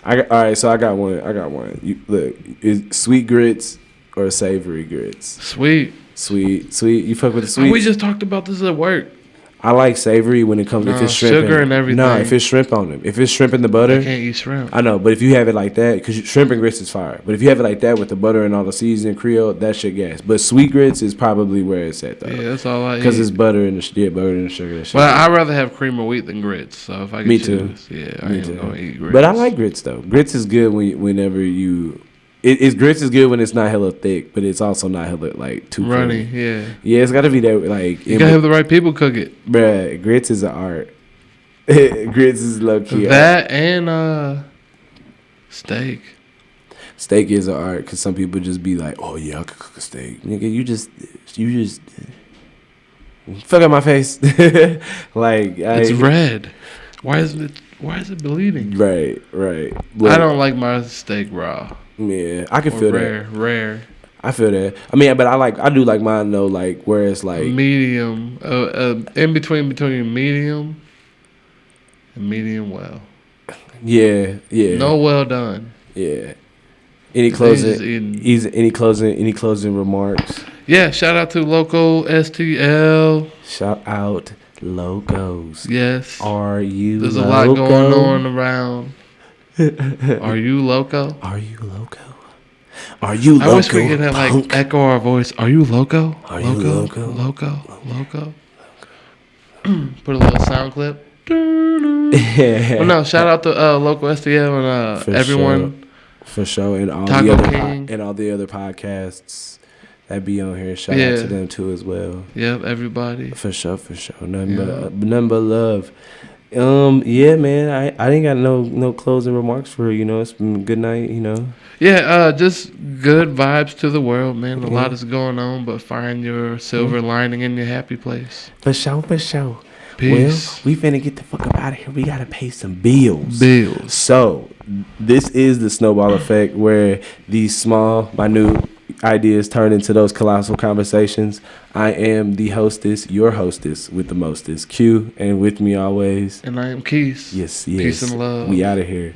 All right, so I got one. You, look, is sweet grits or savory grits? Sweet. You fuck with the sweet. We just talked about this at work. I like savory when it comes if it's shrimp sugar and everything. No, if it's shrimp on them. If it's shrimp in the butter. I can't eat shrimp. I know, but if you have it like that, because shrimp and grits is fire. But if you have it like that with the butter and all the seasoning Creole, that shit gas. But sweet grits is probably where it's at though. Yeah, that's all I eat. Because it's butter and the sugar. That shit well, I'd rather have cream of wheat than grits. So if I could choose, I ain't gonna eat grits. But I like grits though. Grits is good whenever you. Grits is good when it's not hella thick, but it's also not hella like too runny. Yeah, it's got to be that like. You gotta have the right people cook it, bruh. Grits is an art. Grits is low key. That art. And steak. Steak is an art because some people just be like, "Oh yeah, I could cook a steak." Nigga, you just fuck up my face. Like it's red. Why is it bleeding? Right. Well, I don't like my steak raw. Yeah, I can feel rare. I feel that. I mean, but I do like mine though, like where it's like medium, in between medium and medium well. Yeah. No well done. Yeah. Any closing remarks? Yeah, shout out to Loconetworkstl. Shout out Locos. Yes. Are you There's loco? A lot going on around. Are you loco? Are you loco? Are you loco? I wish we could have like echo our voice. Are you loco? Are you loco? Loco. Put a little sound clip. Well, no, shout out to Loconetworkstl and everyone. For sure. And all the other podcasts that be on here. Shout out to them too as well. Yep, everybody. For sure. Nothing but love. Yeah, man. I ain't got no closing remarks for you. It's been a good night. Yeah, just good vibes to the world, man. A lot is going on, but find your silver lining in your happy place. For sure. Peace. Well, we finna get the fuck up out of here. We gotta pay some bills. So this is the snowball effect, where these small, minute ideas turn into those colossal conversations. I am the hostess, your hostess with the mostest, Q, and with me always. And I am Keys. Yes. Peace and love. We out of here.